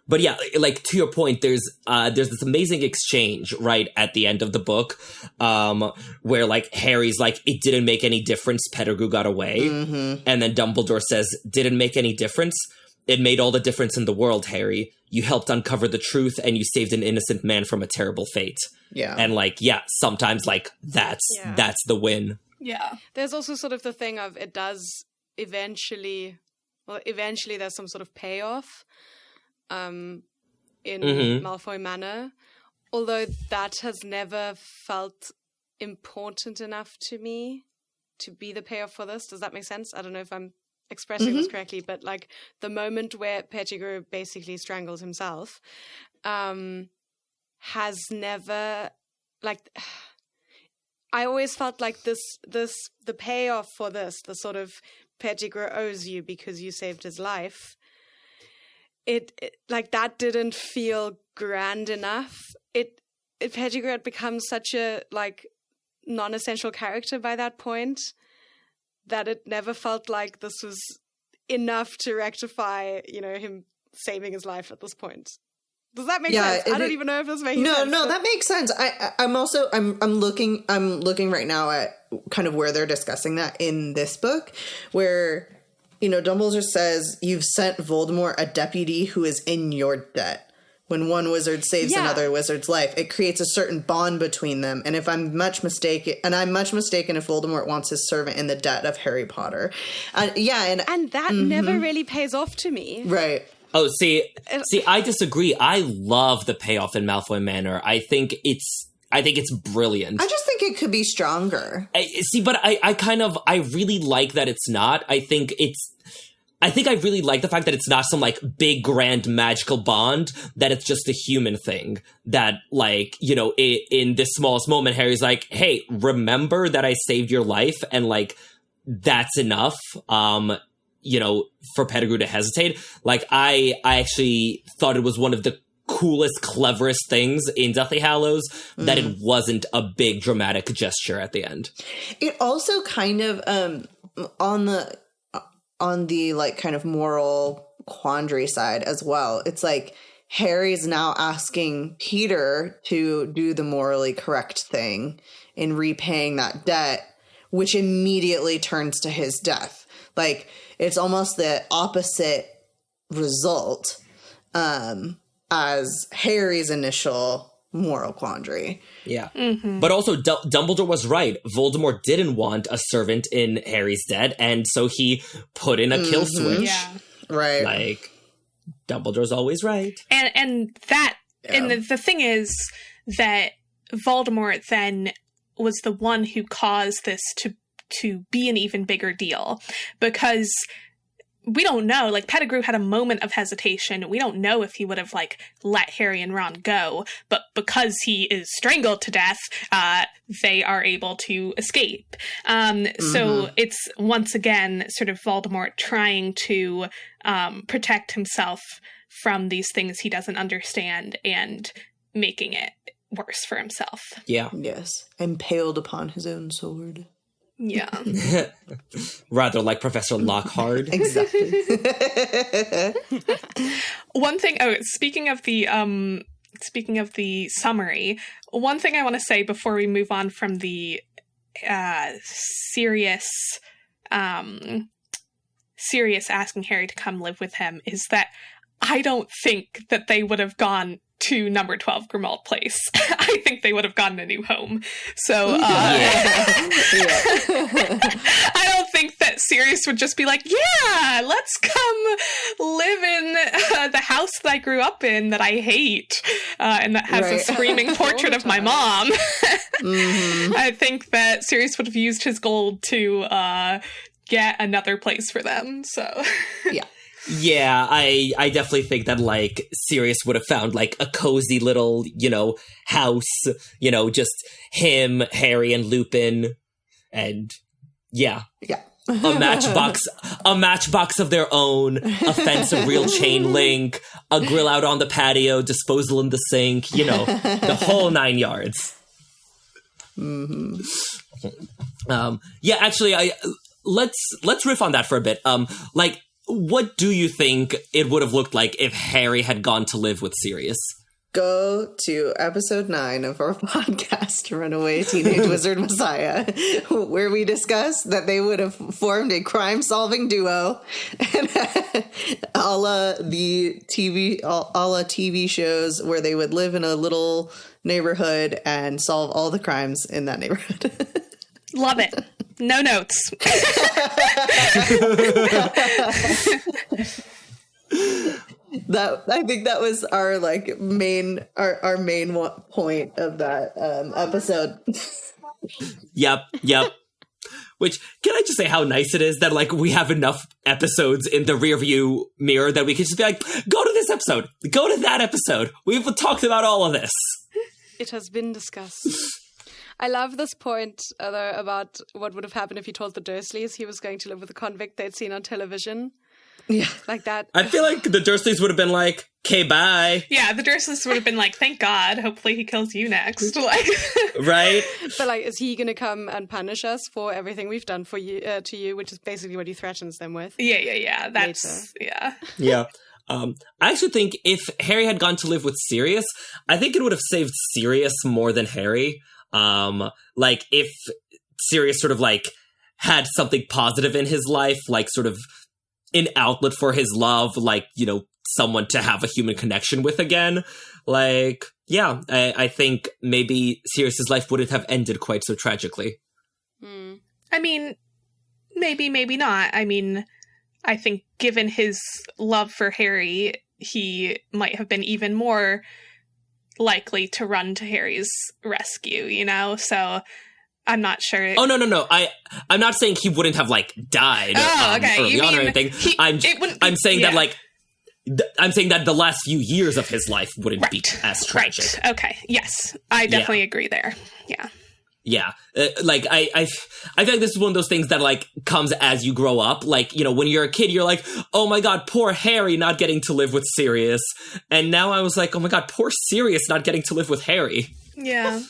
But yeah, like, to your point, there's this amazing exchange right at the end of the book, where, like, Harry's like, it didn't make any difference, Pettigrew got away. And then Dumbledore says, didn't make any difference. It made all the difference in the world, Harry. You helped uncover the truth and you saved an innocent man from a terrible fate. Yeah. And, like, yeah, sometimes, like, that's the win. Yeah. There's also sort of the thing of it does eventually there's some sort of payoff in Malfoy Manor, although that has never felt important enough to me to be the payoff for this. Does that make sense? I don't know if I'm expressing this correctly, but like the moment where Pettigrew basically strangles himself has never, like, I always felt like the payoff for this, the sort of Pettigrew owes you because you saved his life, it like that didn't feel grand enough. Pettigrew had become such a like non-essential character by that point that it never felt like this was enough to rectify, you know, him saving his life at this point. Does that make sense? I don't even know if this makes sense. No, that makes sense. I'm looking right now at kind of where they're discussing that in this book, where, you know, Dumbledore says, you've sent Voldemort a deputy who is in your debt. When one wizard saves another wizard's life, it creates a certain bond between them. And I'm much mistaken if Voldemort wants his servant in the debt of Harry Potter. And that never really pays off to me. Right. Oh, see, I disagree. I love the payoff in Malfoy Manor. I think it's brilliant. I just think it could be stronger. But I really like that it's not. I think I really like the fact that it's not some, like, big, grand, magical bond, that it's just a human thing. That, like, you know, in this smallest moment, Harry's like, hey, remember that I saved your life? And, like, that's enough, you know, for Pettigrew to hesitate. Like, I actually thought it was one of the coolest, cleverest things in Deathly Hallows that it wasn't a big, dramatic gesture at the end. It also kind of, on the like kind of moral quandary side as well, it's like Harry's now asking Peter to do the morally correct thing in repaying that debt, which immediately turns to his death. Like, it's almost the opposite result as Harry's initial moral quandary. Yeah. But also, Dumbledore was right. Voldemort didn't want a servant in Harry's debt, and so he put in a kill switch. Yeah. Right. Like, Dumbledore's always right. And the thing is that Voldemort then was the one who caused this to be an even bigger deal, because we don't know, like, Pettigrew had a moment of hesitation. We don't know if he would have, like, let Harry and Ron go, but because he is strangled to death, they are able to escape. So it's, once again, sort of Voldemort trying to protect himself from these things he doesn't understand and making it worse for himself. Yeah. Yes. Impaled upon his own sword. Yeah. Rather like Professor Lockhart. Exactly. One thing, speaking of the summary, one thing I want to say before we move on from the serious asking Harry to come live with him is that I don't think that they would have gone to number 12 Grimmauld Place. I think they would have gotten a new home. So I don't think that Sirius would just be like, yeah, let's come live in the house that I grew up in that I hate and that has a screaming portrait of my mom. I think that Sirius would have used his gold to get another place for them. So Yeah. Yeah, I definitely think that, like, Sirius would have found, like, a cozy little, house, just him, Harry, and Lupin, and, yeah. Yeah. a matchbox of their own, a fence of real chain link, a grill out on the patio, disposal in the sink, the whole 9 yards. Mm-hmm. Yeah, actually, let's riff on that for a bit. What do you think it would have looked like if Harry had gone to live with Sirius? Go to episode 9 of our podcast, Runaway Teenage Wizard Messiah, where we discuss that they would have formed a crime-solving duo, and a la the TV shows where they would live in a little neighborhood and solve all the crimes in that neighborhood. Love it. No notes. I think that was our main point of that episode. Yep. Which, can I just say how nice it is that, we have enough episodes in the rearview mirror that we can just be like, go to this episode, go to that episode. We've talked about all of this. It has been discussed. I love this point, though, about what would have happened if he told the Dursleys he was going to live with a convict they'd seen on television. Yeah. Like that. I feel like the Dursleys would have been like, okay, bye. Yeah, the Dursleys would have been like, thank God, hopefully he kills you next. Right? But, is he going to come and punish us for everything we've done for you, to you, which is basically what he threatens them with? Yeah. That's, later. yeah. Yeah. I actually think if Harry had gone to live with Sirius, I think it would have saved Sirius more than Harry. If Sirius sort of had something positive in his life, sort of an outlet for his love, someone to have a human connection with again. I think maybe Sirius's life wouldn't have ended quite so tragically. I mean, maybe not. I mean, I think given his love for Harry, he might have been even more likely to run to Harry's rescue, So I'm not sure. Oh, no. I'm not saying he wouldn't have died okay. early on or anything. I'm saying that I'm saying that the last few years of his life wouldn't be as tragic. Right. Okay. Yes, I definitely agree there. Yeah. Yeah. I feel like this is one of those things that comes as you grow up. When you're a kid, you're like, oh my God, poor Harry not getting to live with Sirius. And now I was like, oh my God, poor Sirius not getting to live with Harry. Yeah.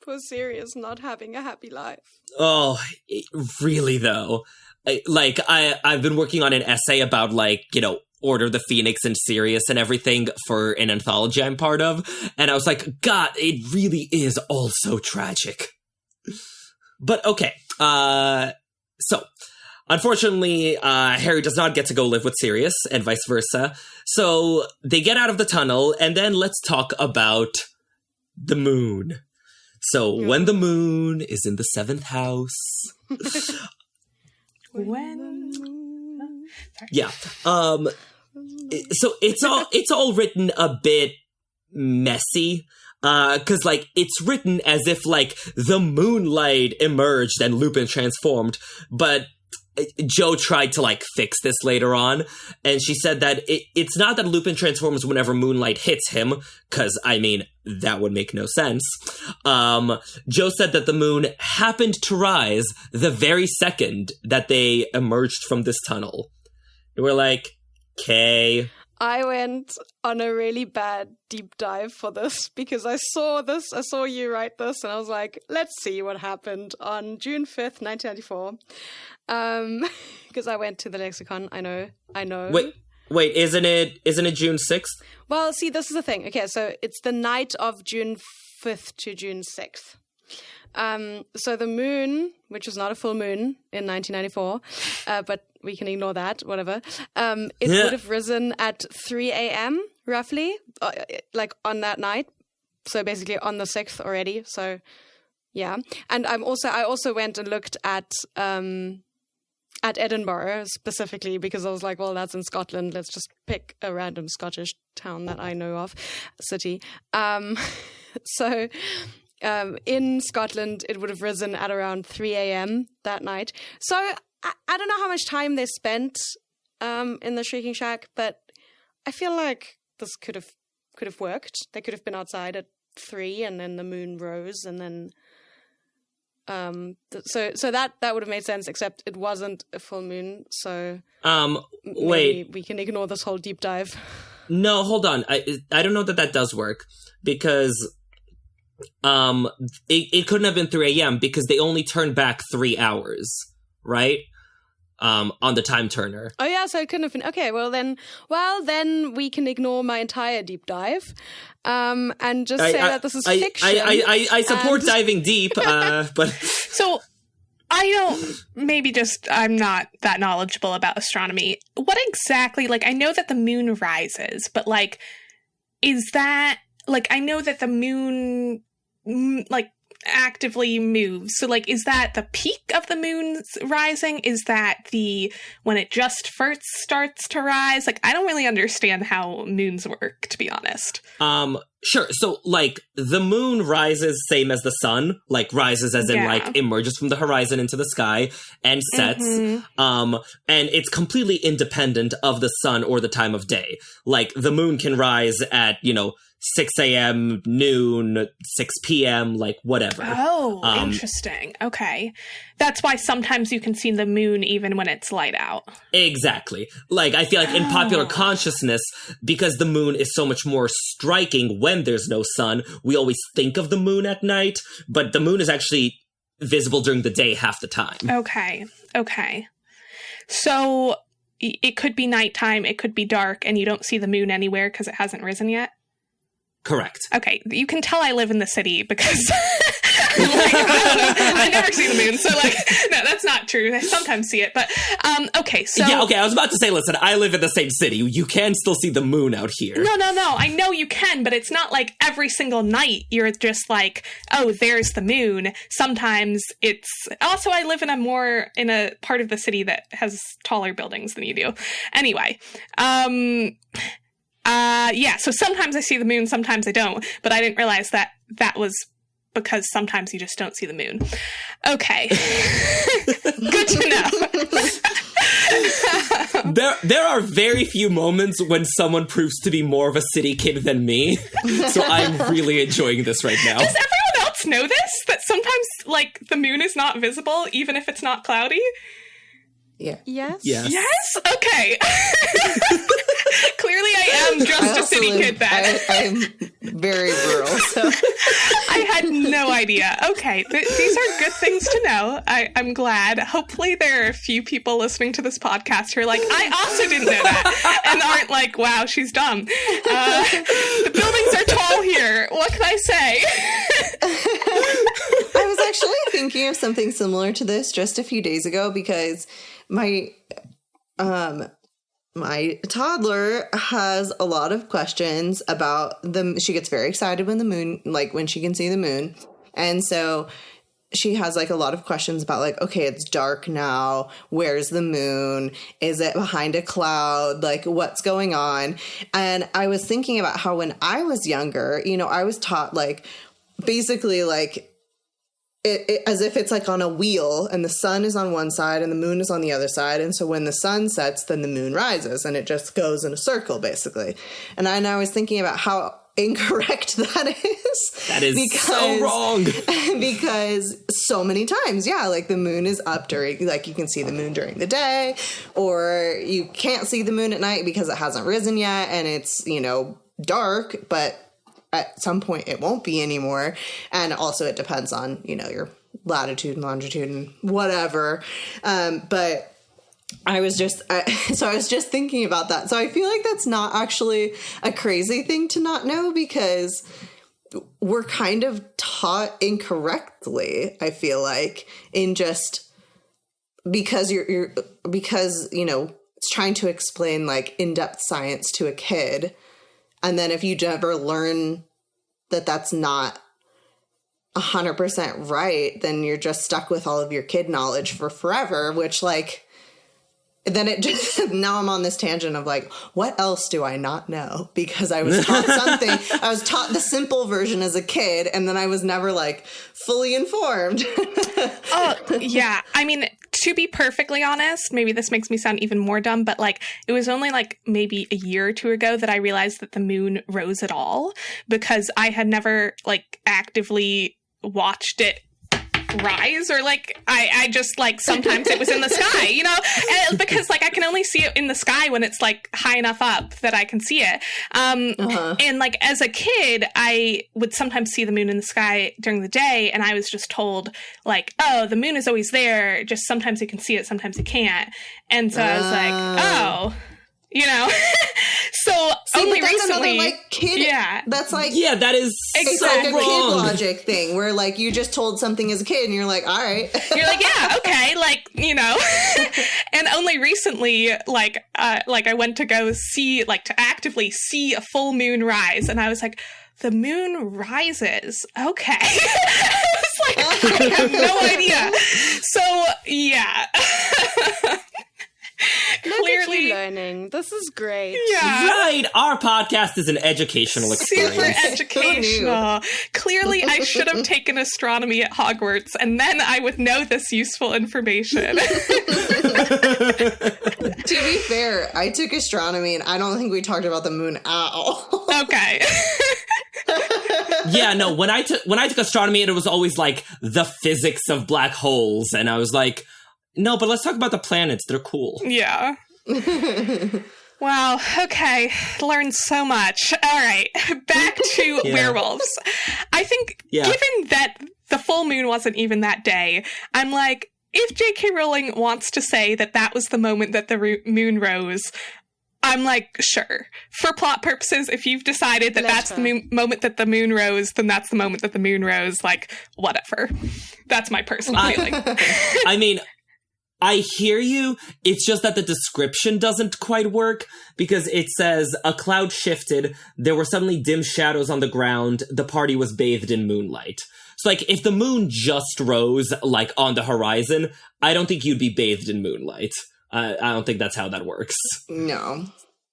Poor Sirius not having a happy life. Oh, really though. I've been working on an essay about Order the Phoenix and Sirius and everything for an anthology I'm part of. And I was like, God, it really is all so tragic. But okay. So, unfortunately, Harry does not get to go live with Sirius and vice versa. So they get out of the tunnel, and then let's talk about the moon. So when the moon is in the 7th house. Yeah. So it's all written a bit messy. Cause it's written as if the moonlight emerged and Lupin transformed, but Jo tried to fix this later on, and she said that it's not that Lupin transforms whenever moonlight hits him, cause that would make no sense. Jo said that the moon happened to rise the very second that they emerged from this tunnel. We're like, okay. I went on a really bad deep dive for this because I saw you write this, and I was like, let's see what happened on June 5th, 1994. Because I went to the lexicon. I know. Wait, isn't it June 6th? Well, see, this is the thing. Okay, so it's the night of June 5th to June 6th. So the moon, which was not a full moon in 1994, but we can ignore that, whatever. It would have risen at 3 a.m. roughly, like on that night. So basically on the 6th already. So yeah. And I also went and looked at Edinburgh specifically because I was like, well, that's in Scotland. Let's just pick a random Scottish town that I know of, city. So in Scotland, it would have risen at around 3 a.m. that night. So I don't know how much time they spent in the Shrieking Shack, but I feel like this could have worked. They could have been outside at 3 and then the moon rose and then so that would have made sense, except it wasn't a full moon. So wait, we can ignore this whole deep dive. No, hold on. I don't know that does work because it couldn't have been 3 a.m. because they only turned back 3 hours, right? On the time turner. Oh yeah, so it couldn't have been. Okay, well then we can ignore my entire deep dive, and just say that this is fiction. I support diving deep, but So I don't, maybe just I'm not that knowledgeable about astronomy. What exactly, like, I know that the moon rises, but like, is that, like, I know that the moon, like, actively moves. So, like, is that the peak of the moon's rising? Is that when it just first starts to rise? Like, I don't really understand how moons work, to be honest. Sure. So, like, the moon rises same as the sun, like, rises as in, like, emerges from the horizon into the sky and sets. And it's completely independent of the sun or the time of day. Like, the moon can rise at, 6 a.m., noon, 6 p.m., like, whatever. Oh, interesting. Okay. That's why sometimes you can see the moon even when it's light out. Exactly. Like, I feel like in popular consciousness, because the moon is so much more striking when there's no sun, we always think of the moon at night, but the moon is actually visible during the day half the time. Okay. So it could be nighttime, it could be dark, and you don't see the moon anywhere because it hasn't risen yet? Correct. Okay, you can tell I live in the city because I never see the moon. So, like, no, that's not true. I sometimes see it, but okay. So yeah, okay. I was about to say, listen, I live in the same city. You can still see the moon out here. No. I know you can, but it's not like every single night you're just like, oh, there's the moon. Sometimes it's also I live in a part of the city that has taller buildings than you do. Anyway, yeah, so sometimes I see the moon, sometimes I don't, but I didn't realize that was because sometimes you just don't see the moon. Okay. Good to know. There are very few moments when someone proves to be more of a city kid than me, so I'm really enjoying this right now. Does everyone else know this? That sometimes, like, the moon is not visible, even if it's not cloudy? Yeah. Yes? Yes? Okay. Clearly I am just a city kid then. I'm very rural, so. I had no idea. Okay, these are good things to know. I'm glad. Hopefully there are a few people listening to this podcast who are like, I also didn't know that, and aren't like, wow, she's dumb. The buildings are tall here. What can I say? I was actually thinking of something similar to this just a few days ago because my toddler has a lot of questions about she gets very excited when the moon, like when she can see the moon. And so she has like a lot of questions about like, okay, it's dark now. Where's the moon? Is it behind a cloud? Like what's going on? And I was thinking about how when I was younger, I was taught like basically like, It, as if it's like on a wheel and the sun is on one side and the moon is on the other side. And so when the sun sets, then the moon rises and it just goes in a circle basically. And I was thinking about how incorrect that is. That is so wrong. Because so many times, yeah, like the moon is up during, like you can see the moon during the day or you can't see the moon at night because it hasn't risen yet and it's, dark, but at some point it won't be anymore. And also it depends on, your latitude and longitude and whatever. But I was just thinking about that. So I feel like that's not actually a crazy thing to not know because we're kind of taught incorrectly, I feel like, in just because because, you know, it's trying to explain like in-depth science to a kid. And then if you never learn that that's not 100% right, then you're just stuck with all of your kid knowledge for forever, which like, then it just, now I'm on this tangent of like, what else do I not know? Because I was taught something, I was taught the simple version as a kid, and then I was never like fully informed. Oh, yeah. I mean, to be perfectly honest, maybe this makes me sound even more dumb, but like it was only like maybe a year or two ago that I realized that the moon rose at all, because I had never like actively watched it rise, or like I just like sometimes it was in the sky, you know, and because like I can only see it in the sky when it's like high enough up that I can see it. And like as a kid, I would sometimes see the moon in the sky during the day, and I was just told like, oh, the moon is always there, just sometimes you can see it, sometimes you can't. And so I was like, oh, you know. So See, only but that's recently, another, like, kid, yeah, that's like, Yeah, that is it's so like a kid wrong. logic thing where like you just told something as a kid and you're like, all right. you're like, yeah, okay, like, you know. And only recently, like I went to go see, like, to actively see a full moon rise, and I was like, the moon rises. Okay. I was like, I have no idea. So, yeah. Look at you learning. This is great. Yeah. Right, our podcast is an educational experience. Super educational. Clearly, I should have taken astronomy at Hogwarts, and then I would know this useful information. To be fair, I took astronomy and I don't think we talked about the moon at all. Okay. Yeah, no, when I took astronomy, it was always like the physics of black holes, and I was like, no, but let's talk about the planets. They're cool. Yeah. Wow. Okay. Learned so much. All right. Back to werewolves. I think given that the full moon wasn't even that day, I'm like, if J.K. Rowling wants to say that that was the moment that the moon rose, I'm like, sure. For plot purposes, if you've decided that that's the moment that the moon rose, then that's the moment that the moon rose. Like, whatever. That's my personal feeling. I mean, I hear you. It's just that the description doesn't quite work, because it says a cloud shifted. There were suddenly dim shadows on the ground. The party was bathed in moonlight. So, like, if the moon just rose, like, on the horizon, I don't think you'd be bathed in moonlight. I don't think that's how that works. No.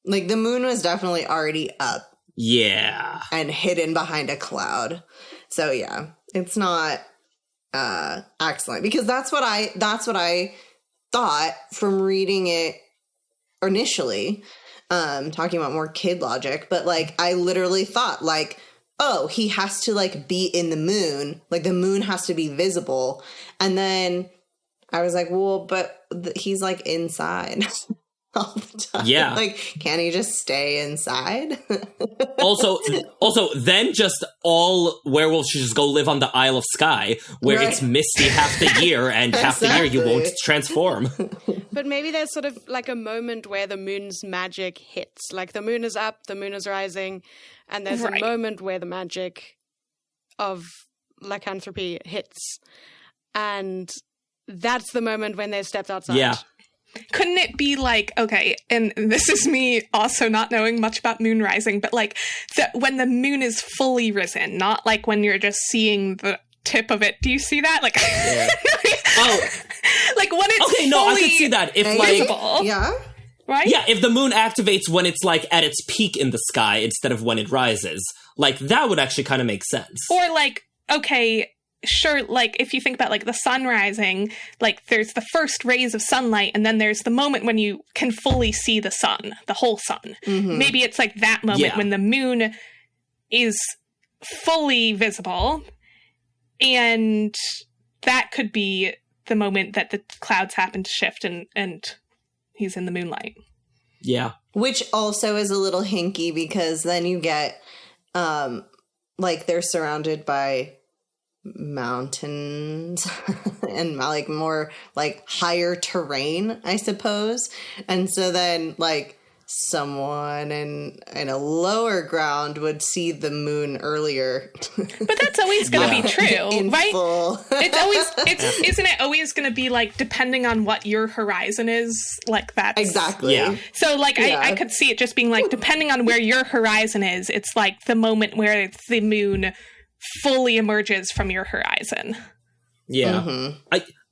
Like, the moon was definitely already up. Yeah. And hidden behind a cloud. So, yeah, it's not excellent. Because that's what I thought from reading it initially, talking about more kid logic, but like I literally thought like, oh, he has to like be in the moon, like the moon has to be visible, and then I was like, well, but he's like inside all the time. Yeah, like, can he just stay inside? also, then just all werewolves should just go live on the Isle of Skye, where it's misty half the year, and half the year you won't transform. But maybe there's sort of like a moment where the moon's magic hits. Like the moon is up, the moon is rising, and there's a moment where the magic of lycanthropy hits. And that's the moment when they stepped outside. Yeah. Couldn't it be like, okay, and this is me also not knowing much about moon rising, but like when the moon is fully risen, not like when you're just seeing the tip of it. Do you see that? Like, oh, like when it's okay, no, I could see that if visible. Like, yeah, right, yeah, if the moon activates when it's like at its peak in the sky instead of when it rises, like that would actually kind of make sense. Or like, okay, sure, like if you think about like the sun rising, like there's the first rays of sunlight, and then there's the moment when you can fully see the sun, the whole sun. Mm-hmm. Maybe it's like that moment when the moon is fully visible, and that could be the moment that the clouds happen to shift and he's in the moonlight. Yeah. Which also is a little hinky, because then you get like they're surrounded by mountains and like more like higher terrain, I suppose. And so then like someone in a lower ground would see the moon earlier. But that's always going to be true, In right? full. Isn't it always going to be like, depending on what your horizon is, like that's Exactly. Yeah. So like I could see it just being like, depending on where your horizon is, it's like the moment where the moon fully emerges from your horizon. Yeah.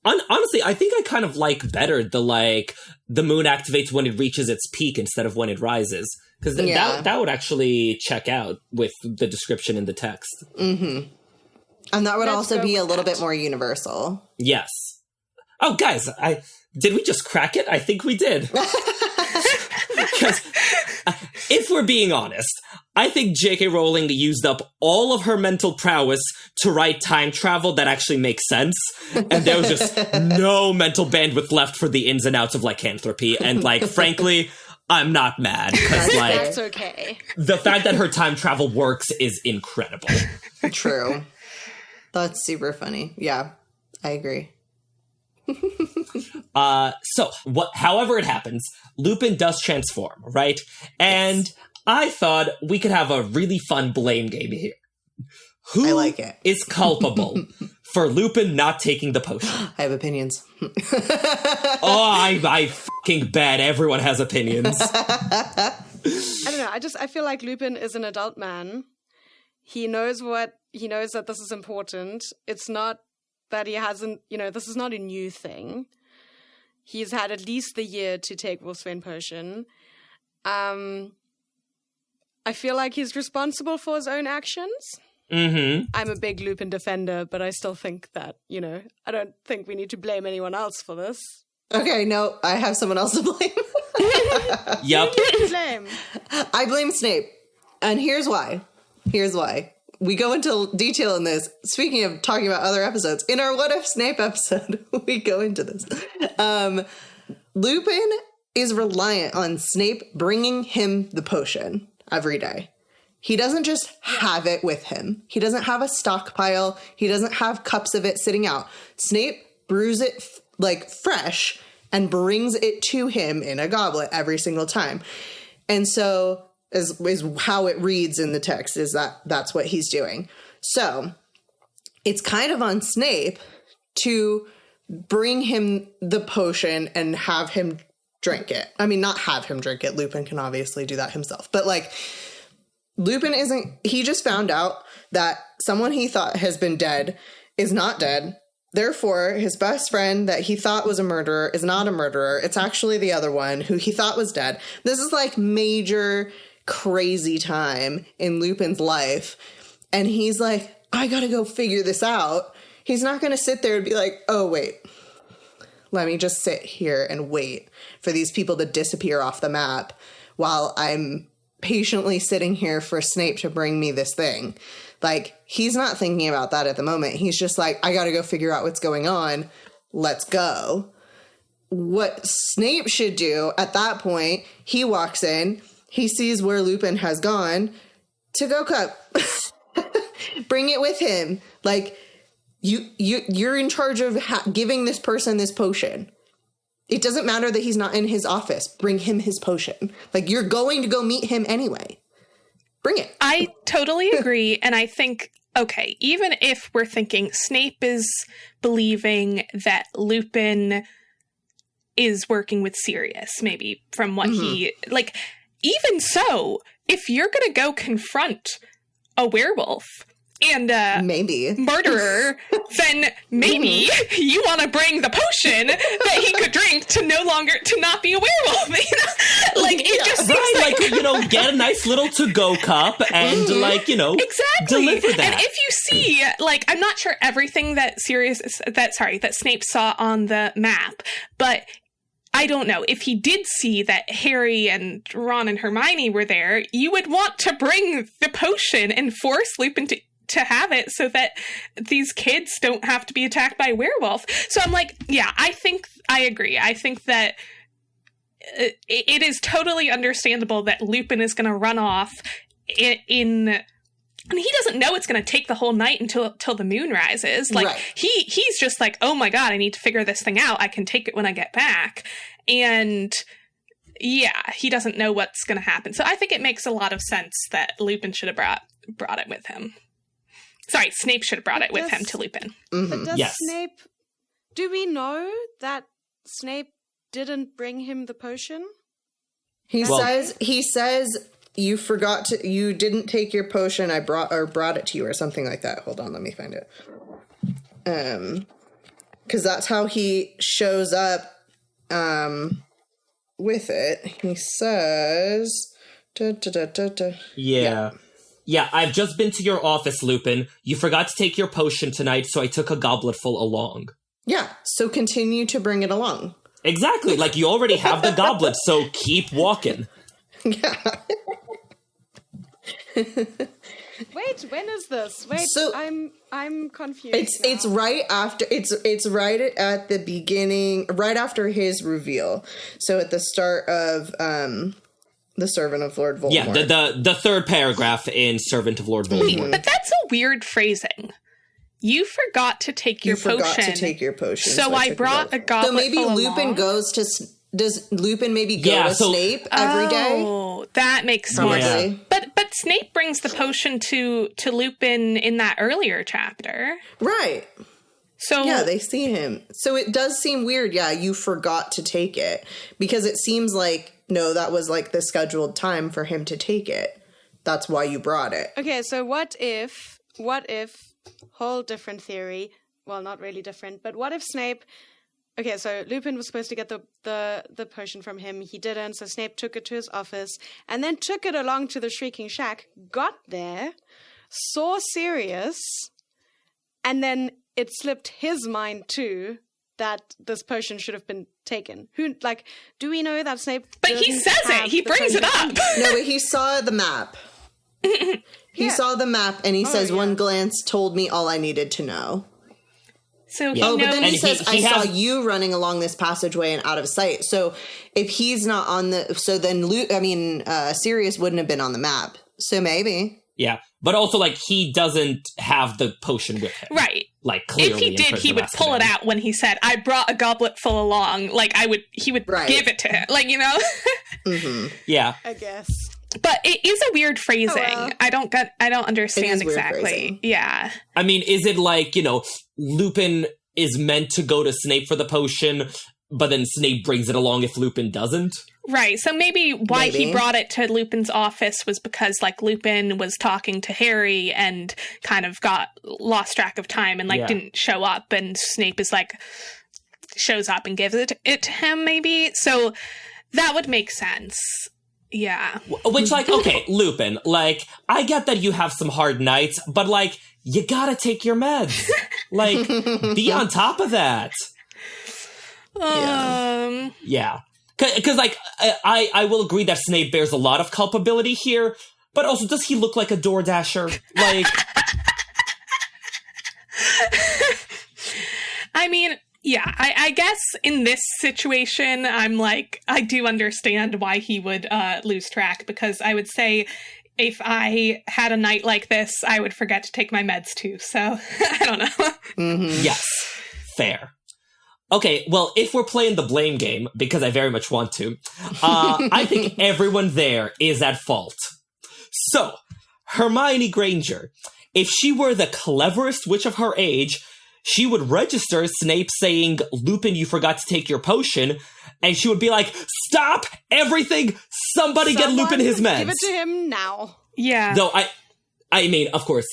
Honestly, I think I kind of like better the moon activates when it reaches its peak instead of when it rises. Because that would actually check out with the description in the text. Mm-hmm. And that would also be a little bit more universal. Yes. Oh, guys, did we just crack it? I think we did. Because if we're being honest, I think J.K. Rowling used up all of her mental prowess to write time travel that actually makes sense. And there was just no mental bandwidth left for the ins and outs of lycanthropy. And, frankly, I'm not mad. Because, That's okay. the fact that her time travel works is incredible. True. That's super funny. Yeah, I agree. However it happens, Lupin does transform, right? And I thought we could have a really fun blame game here. I like it. Is culpable for Lupin not taking the potion? I have opinions. I fucking bet everyone has opinions. I don't know. I feel like Lupin is an adult man. He knows that this is important. It's not that he hasn't, this is not a new thing. He's had at least the year to take Wolfsbane potion. I feel like he's responsible for his own actions. Mm-hmm. I'm a big Lupin defender, but I still think that, I don't think we need to blame anyone else for this. Okay, no, I have someone else to blame. Yep. Blame. I blame Snape. And here's why. We go into detail in this. Speaking of talking about other episodes, in our What If Snape episode, we go into this. Lupin is reliant on Snape bringing him the potion every day. He doesn't just have it with him. He doesn't have a stockpile. He doesn't have cups of it sitting out. Snape brews it fresh and brings it to him in a goblet every single time. And so is how it reads in the text, is that's what he's doing. So it's kind of on Snape to bring him the potion and have him drink it. I mean, not have him drink it. Lupin can obviously do that himself. But Lupin he just found out that someone he thought has been dead is not dead. Therefore, his best friend that he thought was a murderer is not a murderer. It's actually the other one who he thought was dead. This is major crazy time in Lupin's life. And he's like, I gotta go figure this out. He's not gonna sit there and be like, oh, wait, let me just sit here and wait for these people to disappear off the map while I'm patiently sitting here for Snape to bring me this thing. He's not thinking about that at the moment. He's just like, I gotta go figure out what's going on. Let's go. What Snape should do at that point, he walks in, he sees where Lupin has gone, to-go cup. Bring it with him. You're in charge of giving this person this potion. It doesn't matter that he's not in his office. Bring him his potion. You're going to go meet him anyway. Bring it. I totally agree. And I think, okay, even if we're thinking Snape is believing that Lupin is working with Sirius, maybe from what he, even so, if you're going to go confront a werewolf and maybe murderer, then maybe you want to bring the potion that he could drink to not be a werewolf. It just seems get a nice little to-go cup and exactly deliver that. And if you see, I'm not sure everything that Snape saw on the map, but I don't know. If he did see that Harry and Ron and Hermione were there, you would want to bring the potion and force Lupin to have it so that these kids don't have to be attacked by a werewolf. So I'm I think I agree. I think that it is totally understandable that Lupin is going to run off and he doesn't know it's going to take the whole night until the moon rises. Right. He's just like, oh my God, I need to figure this thing out. I can take it when I get back. And he doesn't know what's going to happen. So I think it makes a lot of sense that Lupin should have brought it with him. Sorry, Snape should have brought it with him to Lupin. But does Yes. Snape... Do we know that Snape didn't bring him the potion? He says you didn't take your potion. I brought it to you or something like that. Hold on, let me find it. Because that's how he shows up with it. He says, Yeah. Yeah, I've just been to your office, Lupin. You forgot to take your potion tonight, so I took a goblet full along. Yeah, so continue to bring it along. Exactly, like you already have the goblet, so keep walking. Yeah. Wait, when is this? Wait, So- I'm confused. It's right after it's right at the beginning, right after his reveal. So at the start of the Servant of Lord Voldemort. Yeah, the third paragraph in Servant of Lord Voldemort. But that's a weird phrasing. You forgot to take your potion. You forgot to take your potion. So I took brought a goblet So maybe full Lupin along. goes to... Does Lupin maybe go to Snape every day? Oh, that makes more Probably. sense. But Snape brings the potion to Lupin in that earlier chapter. Right. So Yeah, they see him. So it does seem weird, yeah, you forgot to take it. Because it seems like, no, that was like the scheduled time for him to take it. That's why you brought it. Okay, so what if, whole different theory, well, not really different, but what if Snape, okay, so Lupin was supposed to get the potion from him, he didn't, so Snape took it to his office, and then took it along to the Shrieking Shack, got there, saw Sirius, and then it slipped his mind too that this potion should have been taken. Do we know that Snape But he doesn't says it. have He the brings it potion? up. No, but he saw the map. He saw the map and he says, yeah. one glance told me all I needed to know. So Yeah. he Oh, but knows. then he And says, he I saw has- you running along this passageway and out of sight. So if he's not on so then Sirius wouldn't have been on the map. So maybe. Yeah, but also, like, he doesn't have the potion with him. Right. Like, clearly If he in did, Prison he would of pull it Azkaban. out when he said, I brought a goblet full along. Like, he would Right. give it to him. Like, you know? Yeah. I guess. But it is a weird phrasing. well. I don't understand It is weird exactly. phrasing. Yeah. I mean, is it like, Lupin is meant to go to Snape for the potion, but then Snape brings it along if Lupin doesn't? Right. So maybe why he Maybe. brought it to Lupin's office was because, like, Lupin was talking to Harry and kind of lost track of time and, like, Yeah. didn't show up. And Snape is, like, shows up and gives it to him, maybe. So that would make sense. Yeah. Which, like, okay, Lupin, like, I get that you have some hard nights, but, like, you gotta take your meds. Like, be on top of that. Yeah. Because, like, I will agree that Snape bears a lot of culpability here, but also, does he look like a Door Dasher? Like... I mean, yeah, I guess in this situation, I'm like, I do understand why he would lose track, because I would say if I had a night like this, I would forget to take my meds too. So, I don't know. Yes. Fair. Okay, well, if we're playing the blame game, because I very much want to, I think everyone there is at fault. So, Hermione Granger, if she were the cleverest witch of her age, she would register Snape saying, Lupin, you forgot to take your potion, and she would be like, stop everything! Somebody get Lupin his meds! Give it to him now. Yeah. Though, I mean, of course,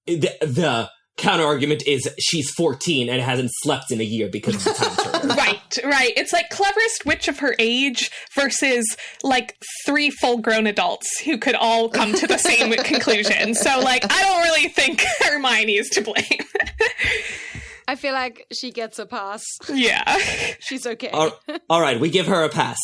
the counter-argument is she's 14 and hasn't slept in a year because of the time turner. Right. It's like cleverest witch of her age versus like 3 full-grown adults who could all come to the same conclusion. So, like, I don't really think Hermione is to blame. I feel like she gets a pass. Yeah. She's okay. All right, we give her a pass.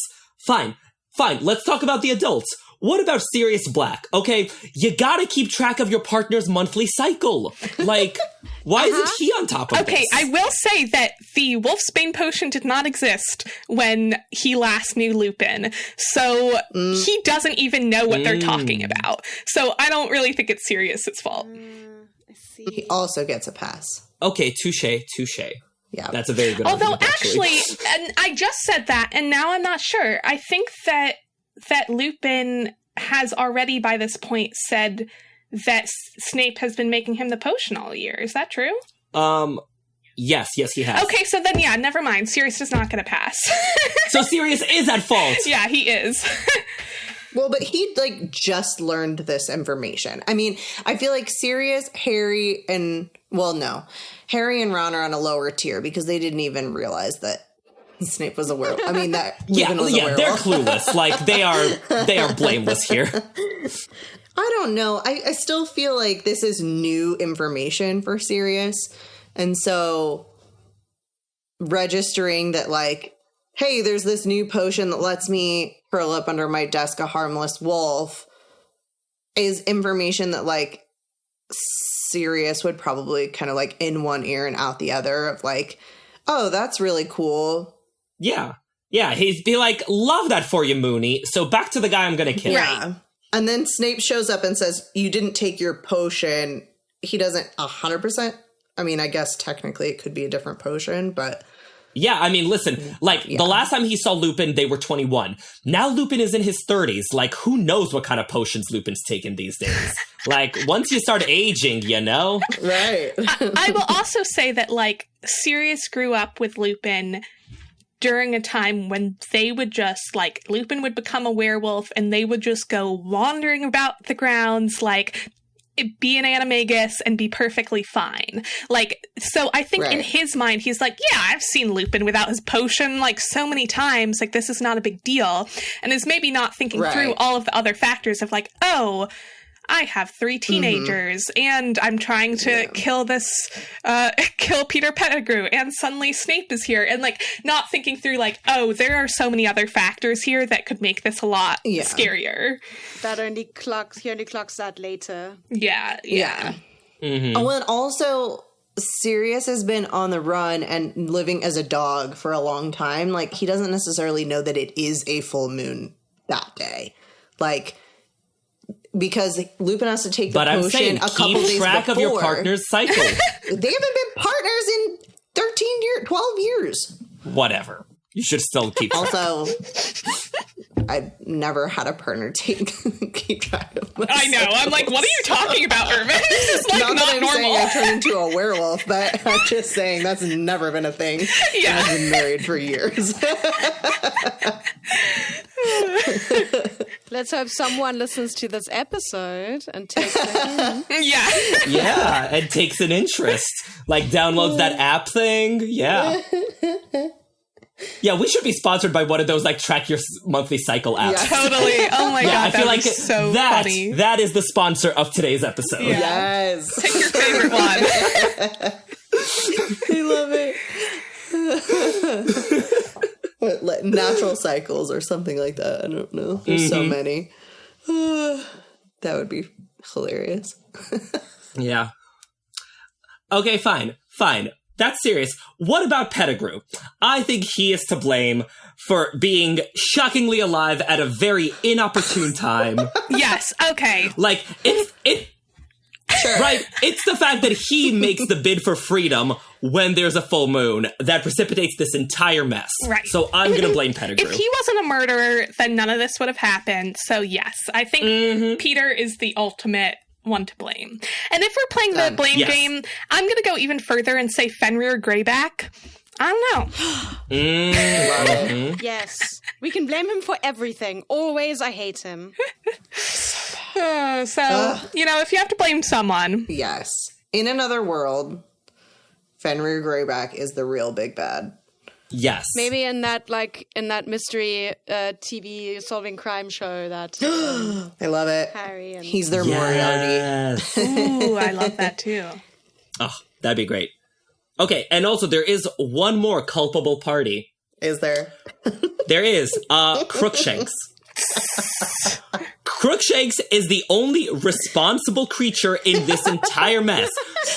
Fine. Let's talk about the adults. What about Sirius Black? Okay, you gotta keep track of your partner's monthly cycle. Like, why isn't he on top of this? Okay, I will say that the Wolfsbane potion did not exist when he last knew Lupin, so he doesn't even know what they're talking about. So I don't really think it's Sirius's fault. I see. He also gets a pass. Okay, touche. Yeah. That's a very good Although argument, actually, and I just said that, and now I'm not sure. I think that Lupin has already by this point said that Snape has been making him the potion all year. Is that true? Yes, he has. Okay, so then yeah, never mind. Sirius is not going to pass. So Sirius is at fault. Yeah, he is. Well, but he like just learned this information. I mean, I feel like Sirius, Harry, and Harry and Ron are on a lower tier because they didn't even realize that Snape was a werewolf. I mean, that Lupin was a werewolf. They're clueless. Like they are blameless here. I don't know. I still feel like this is new information for Sirius, and so registering that, like, hey, there's this new potion that lets me curl up under my desk a harmless wolf, is information that, like, Sirius would probably kind of, like, in one ear and out the other of, like, oh, that's really cool. Yeah, he'd be like, love that for you, Mooney. So back to the guy I'm going to kill. Yeah. And then Snape shows up and says, you didn't take your potion. He doesn't 100%. I mean, I guess technically it could be a different potion, but... Yeah, I mean, listen, like, the last time he saw Lupin, they were 21. Now Lupin is in his 30s. Like, who knows what kind of potions Lupin's taking these days? Like, once you start aging, you know? Right. I will also say that, like, Sirius grew up with Lupin during a time when they would just, like, Lupin would become a werewolf and they would just go wandering about the grounds, like, be an animagus and be perfectly fine. Like, so I think in his mind, he's like, yeah, I've seen Lupin without his potion, like, so many times, like, this is not a big deal. And is maybe not thinking through all of the other factors of, like, oh, I have 3 teenagers and I'm trying to kill Peter Pettigrew and suddenly Snape is here, and like not thinking through like, oh, there are so many other factors here that could make this a lot scarier. He only clocks that later. Yeah. Mm-hmm. Oh, and also Sirius has been on the run and living as a dog for a long time. Like, he doesn't necessarily know that it is a full moon that day. Like, because Lupin has to take the potion a couple days keep track of your before. Partner's cycle. They haven't been partners in 12 years. Whatever. You should still keep track. Also, I've never had a partner keep track of my I know. cycles. I'm like, what are you talking about, Irvin? This is like not that I'm normal. saying I turned into a werewolf, but I'm just saying that's never been a thing. Yeah. I've been married for years. Let's hope someone listens to this episode and takes it in. Yeah. And takes an interest. Like, downloads that app thing. Yeah. Yeah, we should be sponsored by one of those, like, track your monthly cycle apps. Yes. Totally. Oh my God, I feel like so that, funny. that is the sponsor of today's episode. Yeah. Yes. Pick your favorite one. I love it. What, like, natural cycles or something like that. I don't know. There's so many. That would be hilarious. Yeah. Okay, fine. That's serious. What about Pettigrew? I think he is to blame for being shockingly alive at a very inopportune time. Yes, okay. Like, right? It's the fact that he makes the bid for freedom when there's a full moon that precipitates this entire mess. Right. So I'm going to blame Pettigrew. If he wasn't a murderer, then none of this would have happened. So yes, I think Peter is the ultimate one to blame. And if we're playing the blame game, I'm going to go even further and say Fenrir Greyback. I don't know. Yes. We can blame him for everything. Always, I hate him. If you have to blame someone. Yes. In another world, Fenrir Greyback is the real big bad. Yes. Maybe in that mystery TV solving crime show that I love it. Harry and He's their Moriarty. Yes. Ooh, I love that too. Oh, that'd be great. Okay, and also there is one more culpable party. Is there? There is Crookshanks. Crookshanks is the only responsible creature in this entire mess.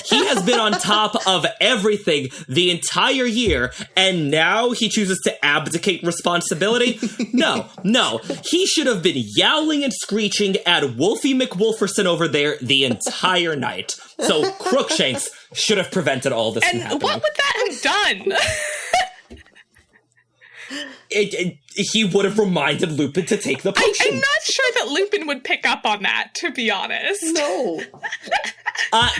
He has been on top of everything the entire year, and now he chooses to abdicate responsibility? No. He should have been yowling and screeching at Wolfie McWolferson over there the entire night. So Crookshanks should have prevented all this from happening. And what would that have done? He would have reminded Lupin to take the potion. I'm not sure that Lupin would pick up on that, to be honest. No.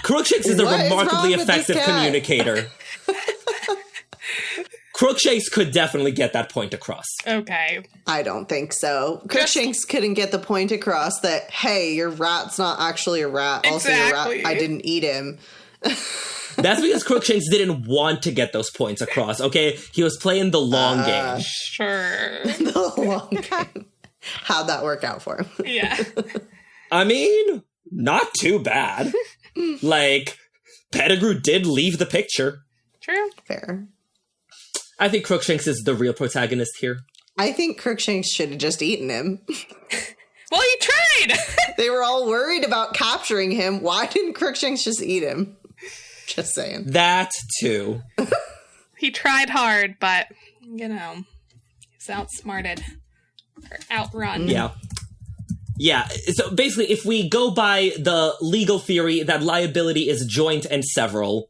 Crookshanks is a What is remarkably wrong with this effective cat? communicator. Crookshanks could definitely get that point across. Okay. I don't think so. Crookshanks couldn't get the point across that, hey, your rat's not actually a rat. Also, your Exactly. rat, I didn't eat him. That's because Crookshanks didn't want to get those points across, okay? He was playing the long game. Sure. The long game. How'd that work out for him? Yeah. I mean, not too bad. Like, Pettigrew did leave the picture. True. Fair. I think Crookshanks is the real protagonist here. I think Crookshanks should have just eaten him. Well, he tried! They were all worried about capturing him. Why didn't Crookshanks just eat him? Just saying. That, too. He tried hard, but, he's outsmarted. Or outrun. Yeah. Yeah, so basically, if we go by the legal theory that liability is joint and several,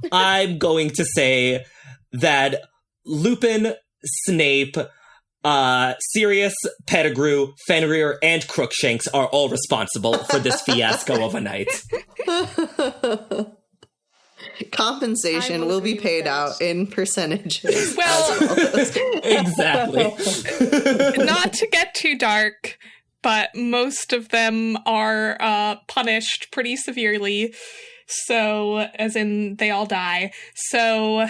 I'm going to say that Lupin, Snape, Sirius, Pettigrew, Fenrir, and Crookshanks are all responsible for this fiasco of a night. Compensation I will will be agree with paid that. out in percentages. Well, Exactly. not to get too dark, but most of them are punished pretty severely. So, as in, they all die. So,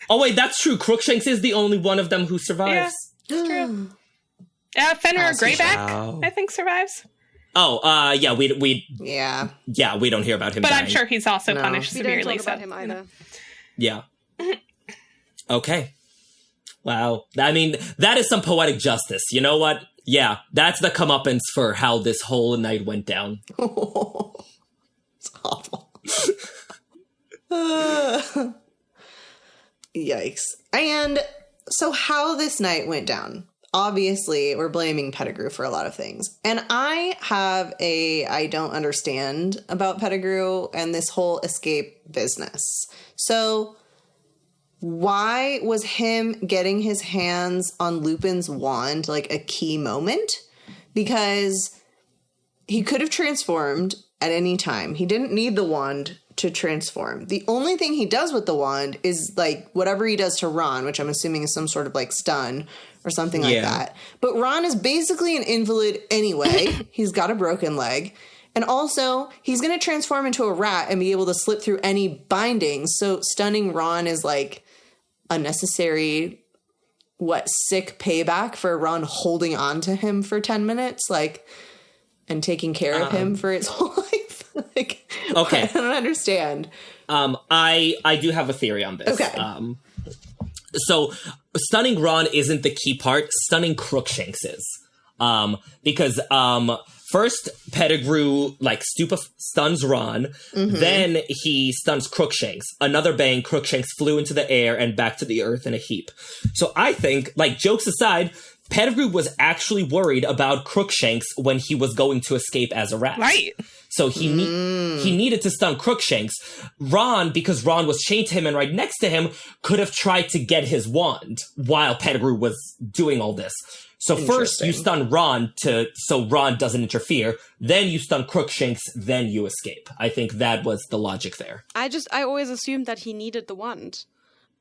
Oh, wait, that's true. Crookshanks is the only one of them who survives. True. Fenrir Greyback, Wow. I think, survives. Oh, yeah, we Yeah. don't hear about him But dying. I'm sure he's also No. punished We don't severely. talk about So, him either. Yeah. Okay. Wow. I mean, that is some poetic justice. You know what? Yeah, that's the comeuppance for how this whole night went down. It's awful. Yikes. And so how this night went down. Obviously, we're blaming Pettigrew for a lot of things. And I have I don't understand about Pettigrew and this whole escape business. So why was him getting his hands on Lupin's wand like a key moment? Because he could have transformed at any time. He didn't need the wand to transform. The only thing he does with the wand is like whatever he does to Ron, which I'm assuming is some sort of like stun or something like that. But Ron is basically an invalid anyway. He's got a broken leg. And also, he's going to transform into a rat and be able to slip through any bindings. So stunning Ron is like unnecessary, sick payback for Ron holding on to him for 10 minutes, like, and taking care of him for his whole life. Like, Okay. I don't understand. I do have a theory on this. Okay. So stunning Ron isn't the key part. Stunning Crookshanks is. Because first Pettigrew stuns Ron, then he stuns Crookshanks. Another bang, Crookshanks flew into the air and back to the earth in a heap. So I think, jokes aside, Pettigrew was actually worried about Crookshanks when he was going to escape as a rat. right. So he needed to stun Crookshanks. Ron, because Ron was chained to him and right next to him, could have tried to get his wand while Pettigrew was doing all this. So first you stun Ron so Ron doesn't interfere. Then you stun Crookshanks. Then you escape. I think that was the logic there. I always assumed that he needed the wand.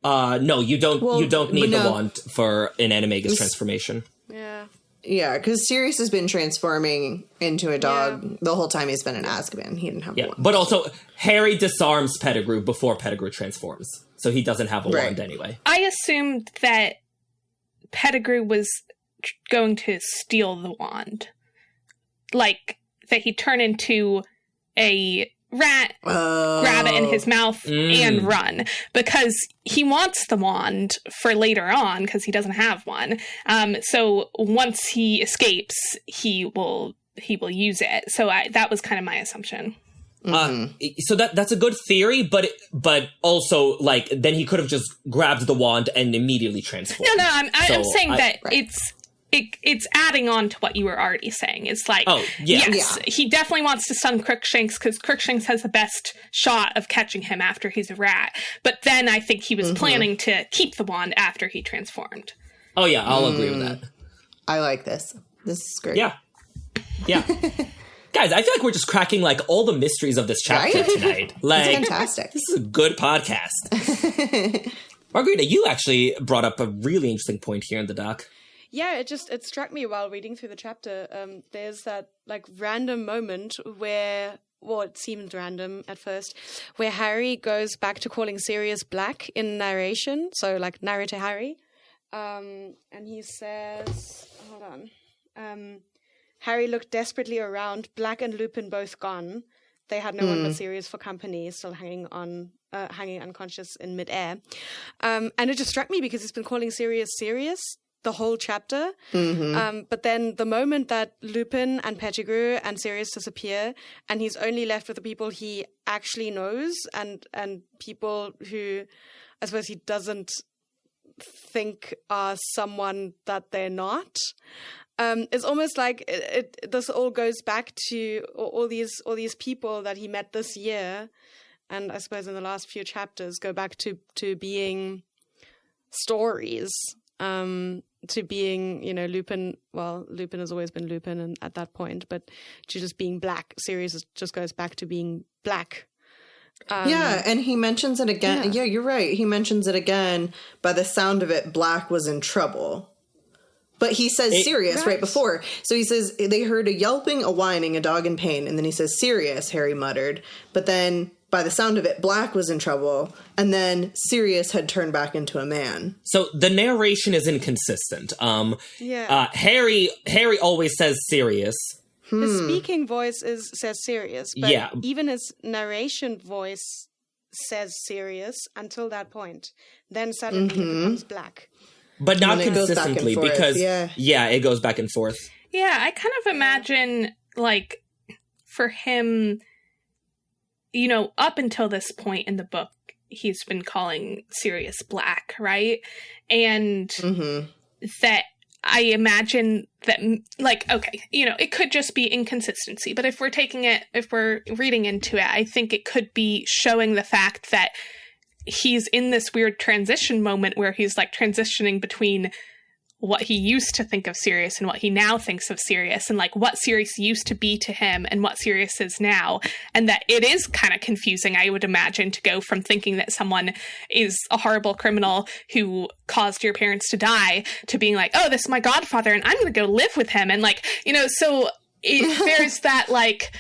No, you don't. Well, you don't need but the no. wand for an animagus transformation. Yeah. Yeah, because Sirius has been transforming into a dog the whole time he's been in Azkaban. He didn't have Yeah, one. but also Harry disarms Pettigrew before Pettigrew transforms, so he doesn't have a Right. wand anyway. I assumed that Pettigrew was going to steal the wand. Like, that he'd turn into a rat, grab it in his mouth, and run. Because he wants the wand for later on, because he doesn't have one. So once he escapes, he will use it. So that was kind of my assumption. So that's a good theory, but also, like, then he could have just grabbed the wand and immediately transformed. No, I'm saying that it's adding on to what you were already saying. It's like, yes, he definitely wants to stun Crookshanks because Crookshanks has the best shot of catching him after he's a rat. But then I think he was planning to keep the wand after he transformed. Oh, yeah, I'll agree with that. I like this. This is great. Yeah. Guys, I feel like we're just cracking, like, all the mysteries of this chapter tonight. Like, it's fantastic. This is a good podcast. Margarita, you actually brought up a really interesting point here in the doc. Yeah, it struck me while reading through the chapter. There's that, like, random moment where, well, it seemed random at first, where Harry goes back to calling Sirius Black in narration. So, like, narrator Harry. And he says, hold on. Harry looked desperately around, Black and Lupin both gone. They had no one but Sirius for company, still hanging unconscious in midair. And it just struck me because he's been calling Sirius the whole chapter. But then the moment that Lupin and Pettigrew and Sirius disappear, and he's only left with the people he actually knows and people who I suppose he doesn't think are someone that they're not. It's almost like this all goes back to all these people that he met this year, and I suppose in the last few chapters go back to being stories, to being, you know, Lupin. Well, Lupin has always been Lupin, and at that point, but to just being Black. Sirius just goes back to being Black. And he mentions it again. Yeah, you're right. He mentions it again. By the sound of it, Black was in trouble. But he says Sirius right before. So he says, they heard a yelping, a whining, a dog in pain. And then he says, Sirius, Harry muttered. But then, by the sound of it, Black was in trouble. And then Sirius had turned back into a man. So the narration is inconsistent. Harry always says Sirius. His speaking voice says Sirius. But even his narration voice says Sirius until that point. Then suddenly it becomes Black. But not consistently, because, it goes back and forth. Yeah, I kind of imagine, like, for him, you know, up until this point in the book, he's been calling Sirius Black, right? And that I imagine that, like, okay, you know, it could just be inconsistency, but if we're reading into it, I think it could be showing the fact that he's in this weird transition moment where he's, like, transitioning between what he used to think of Sirius and what he now thinks of Sirius, and, like, what Sirius used to be to him and what Sirius is now. And that it is kind of confusing, I would imagine, to go from thinking that someone is a horrible criminal who caused your parents to die to being like, oh, this is my godfather and I'm going to go live with him. And, like, you know, so there's that, like,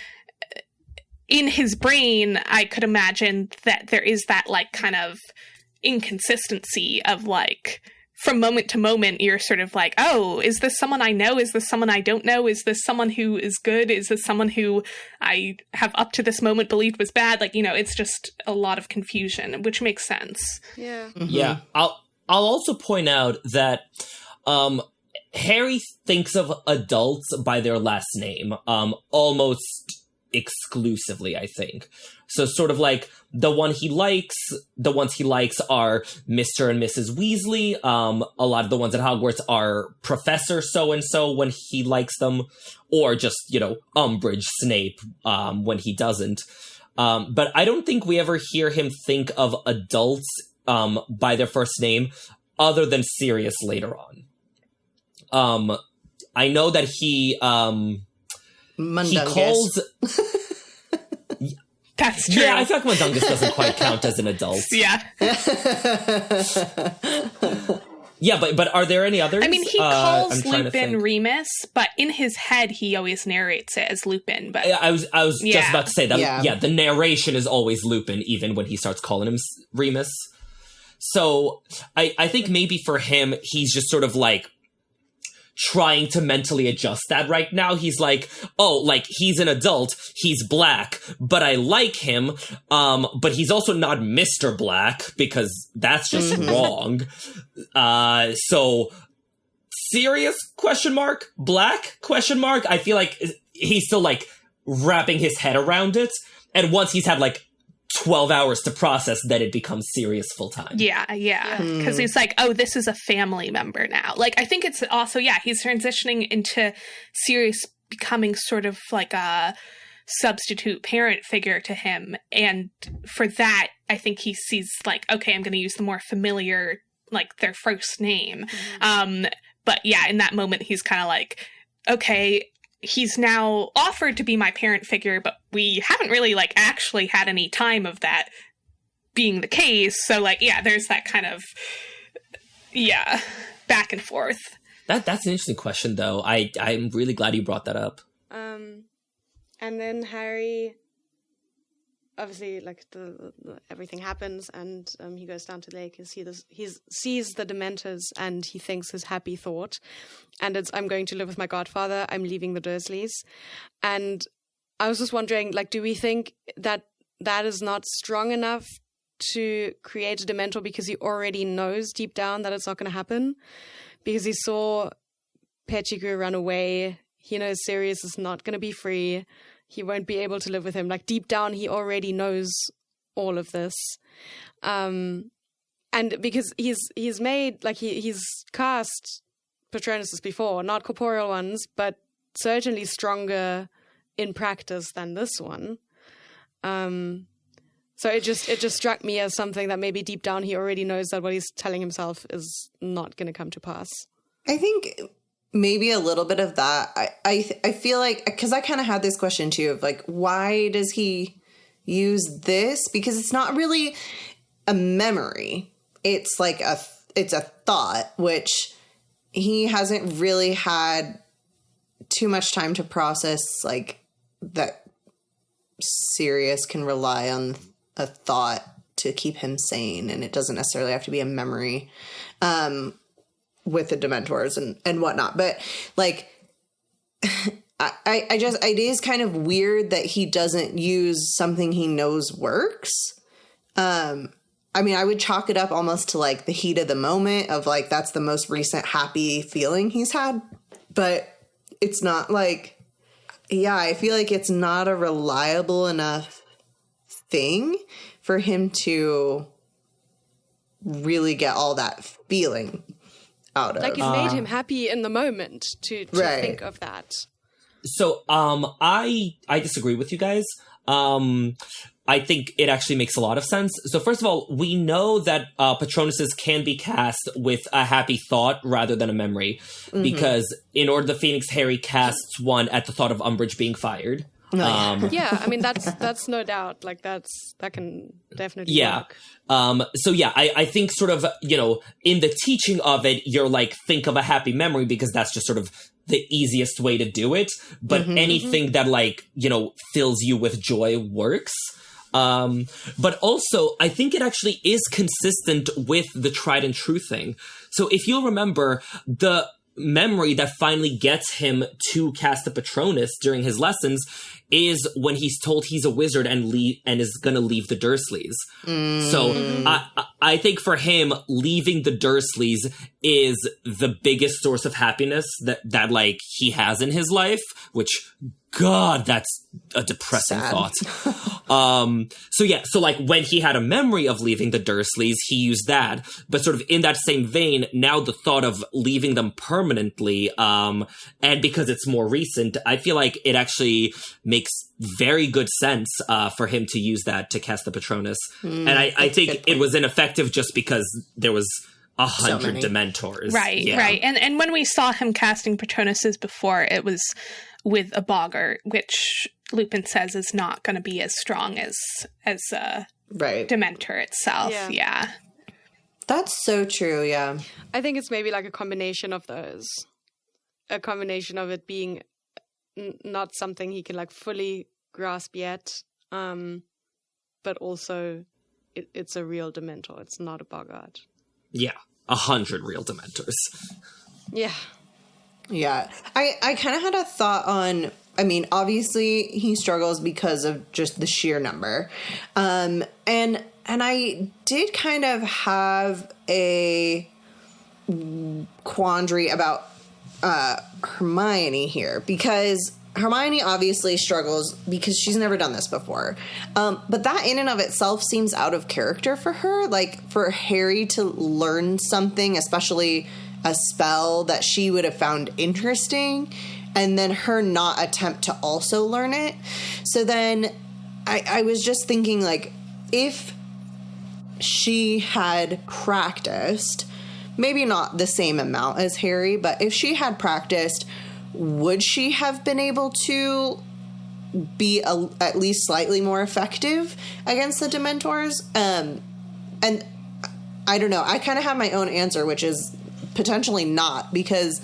in his brain, I could imagine that there is that, like, kind of inconsistency of, like, from moment to moment, you're sort of like, oh, is this someone I know? Is this someone I don't know? Is this someone who is good? Is this someone who I have up to this moment believed was bad? Like, you know, it's just a lot of confusion, which makes sense. Yeah. Yeah. I'll also point out that Harry thinks of adults by their last name, almost exclusively, I think. So sort of like the ones he likes are Mr. and Mrs. Weasley. A lot of the ones at Hogwarts are Professor so-and-so when he likes them, or just, you know, Umbridge Snape when he doesn't. But I don't think we ever hear him think of adults by their first name other than Sirius later on. I know that he calls... That's true. Yeah, I feel like Mundungus doesn't quite count as an adult. Yeah. Yeah, but are there any others? I mean, he calls Lupin Remus, but in his head, he always narrates it as Lupin. But I was just about to say that. Yeah, the narration is always Lupin, even when he starts calling him Remus. So I think maybe for him, he's just sort of like trying to mentally adjust that right now. He's like, oh, like, he's an adult, he's Black, but I like him, but he's also not Mr. Black, because that's just wrong. So, Sirius, ? Black, ? I feel like he's still, like, wrapping his head around it, And once he's had like 12 hours to process, then it becomes serious full time. Yeah. Because he's like, oh, this is a family member now. Like, I think it's also, he's transitioning into Sirius becoming sort of like a substitute parent figure to him. And for that, I think he sees like, okay, I'm going to use the more familiar, like their first name. But yeah, in that moment, he's kind of like, okay, he's now offered to be my parent figure, but we haven't really like actually had any time of that being the case. So like, there's that kind of, back and forth. That's an interesting question, though. I'm really glad you brought that up. And then Harry, obviously, like everything happens, and he goes down to the lake and he sees the Dementors, and he thinks his happy thought, and it's, I'm going to live with my godfather. I'm leaving the Dursleys. And I was just wondering, like, do we think that is not strong enough to create a Dementor because he already knows deep down that it's not going to happen? Because he saw Pettigrew run away. He knows Sirius is not going to be free. He won't be able to live with him. Like, deep down, he already knows all of this. And because he's made, like, he's cast Patronuses before, not corporeal ones, but certainly stronger in practice than this one. So it just struck me as something that maybe deep down he already knows that what he's telling himself is not going to come to pass. I think maybe a little bit of that. I feel like, because I kind of had this question too of like, why does he use this? Because it's not really a memory. It's like it's a thought, which he hasn't really had too much time to process, like that Sirius can rely on a thought to keep him sane, and it doesn't necessarily have to be a memory with the Dementors and whatnot. But like, I just, it is kind of weird that he doesn't use something he knows works. I mean, I would chalk it up almost to like the heat of the moment of like, that's the most recent happy feeling he's had, but it's not like, I feel like it's not a reliable enough thing for him to really get all that feeling out of. Like, it made him happy in the moment to think of that. So, I disagree with you guys. I think it actually makes a lot of sense. So first of all, we know that Patronuses can be cast with a happy thought rather than a memory, because in Order of the Phoenix, Harry casts one at the thought of Umbridge being fired. Yeah, I mean, that's no doubt. Like, that can definitely work. I think sort of, in the teaching of it, you're like, think of a happy memory because that's just sort of the easiest way to do it. But anything that like, fills you with joy works. But also, I think it actually is consistent with the tried and true thing. So if you'll remember, the memory that finally gets him to cast the Patronus during his lessons is when he's told he's a wizard and is gonna leave the Dursleys. So I think for him, leaving the Dursleys is the biggest source of happiness that like he has in his life, which, God, that's a depressing thought. So like when he had a memory of leaving the Dursleys, he used that. But sort of in that same vein, now the thought of leaving them permanently, and because it's more recent, I feel like it actually makes very good sense for him to use that to cast the Patronus. And I think it was ineffective just because there was 100 Dementors. Right. And when we saw him casting Patronuses before, it was with a boggart, which Lupin says is not going to be as strong as Dementor itself. Yeah. That's so true, yeah. I think it's maybe like a combination of those. A combination of it being not something he can like fully grasp yet, but also it's a real Dementor. It's not a boggart. Yeah, 100 real Dementors. Yeah. Yeah, I kind of had a thought on, I mean, obviously he struggles because of just the sheer number. And I did kind of have a quandary about Hermione here, because Hermione obviously struggles because she's never done this before. But that in and of itself seems out of character for her. Like, for Harry to learn something, especially a spell that she would have found interesting, and then her not attempt to also learn it. So then I was just thinking, like, if she had practiced, maybe not the same amount as Harry, but if she had practiced, would she have been able to be at least slightly more effective against the Dementors? And I don't know. I kind of have my own answer, which is potentially not, because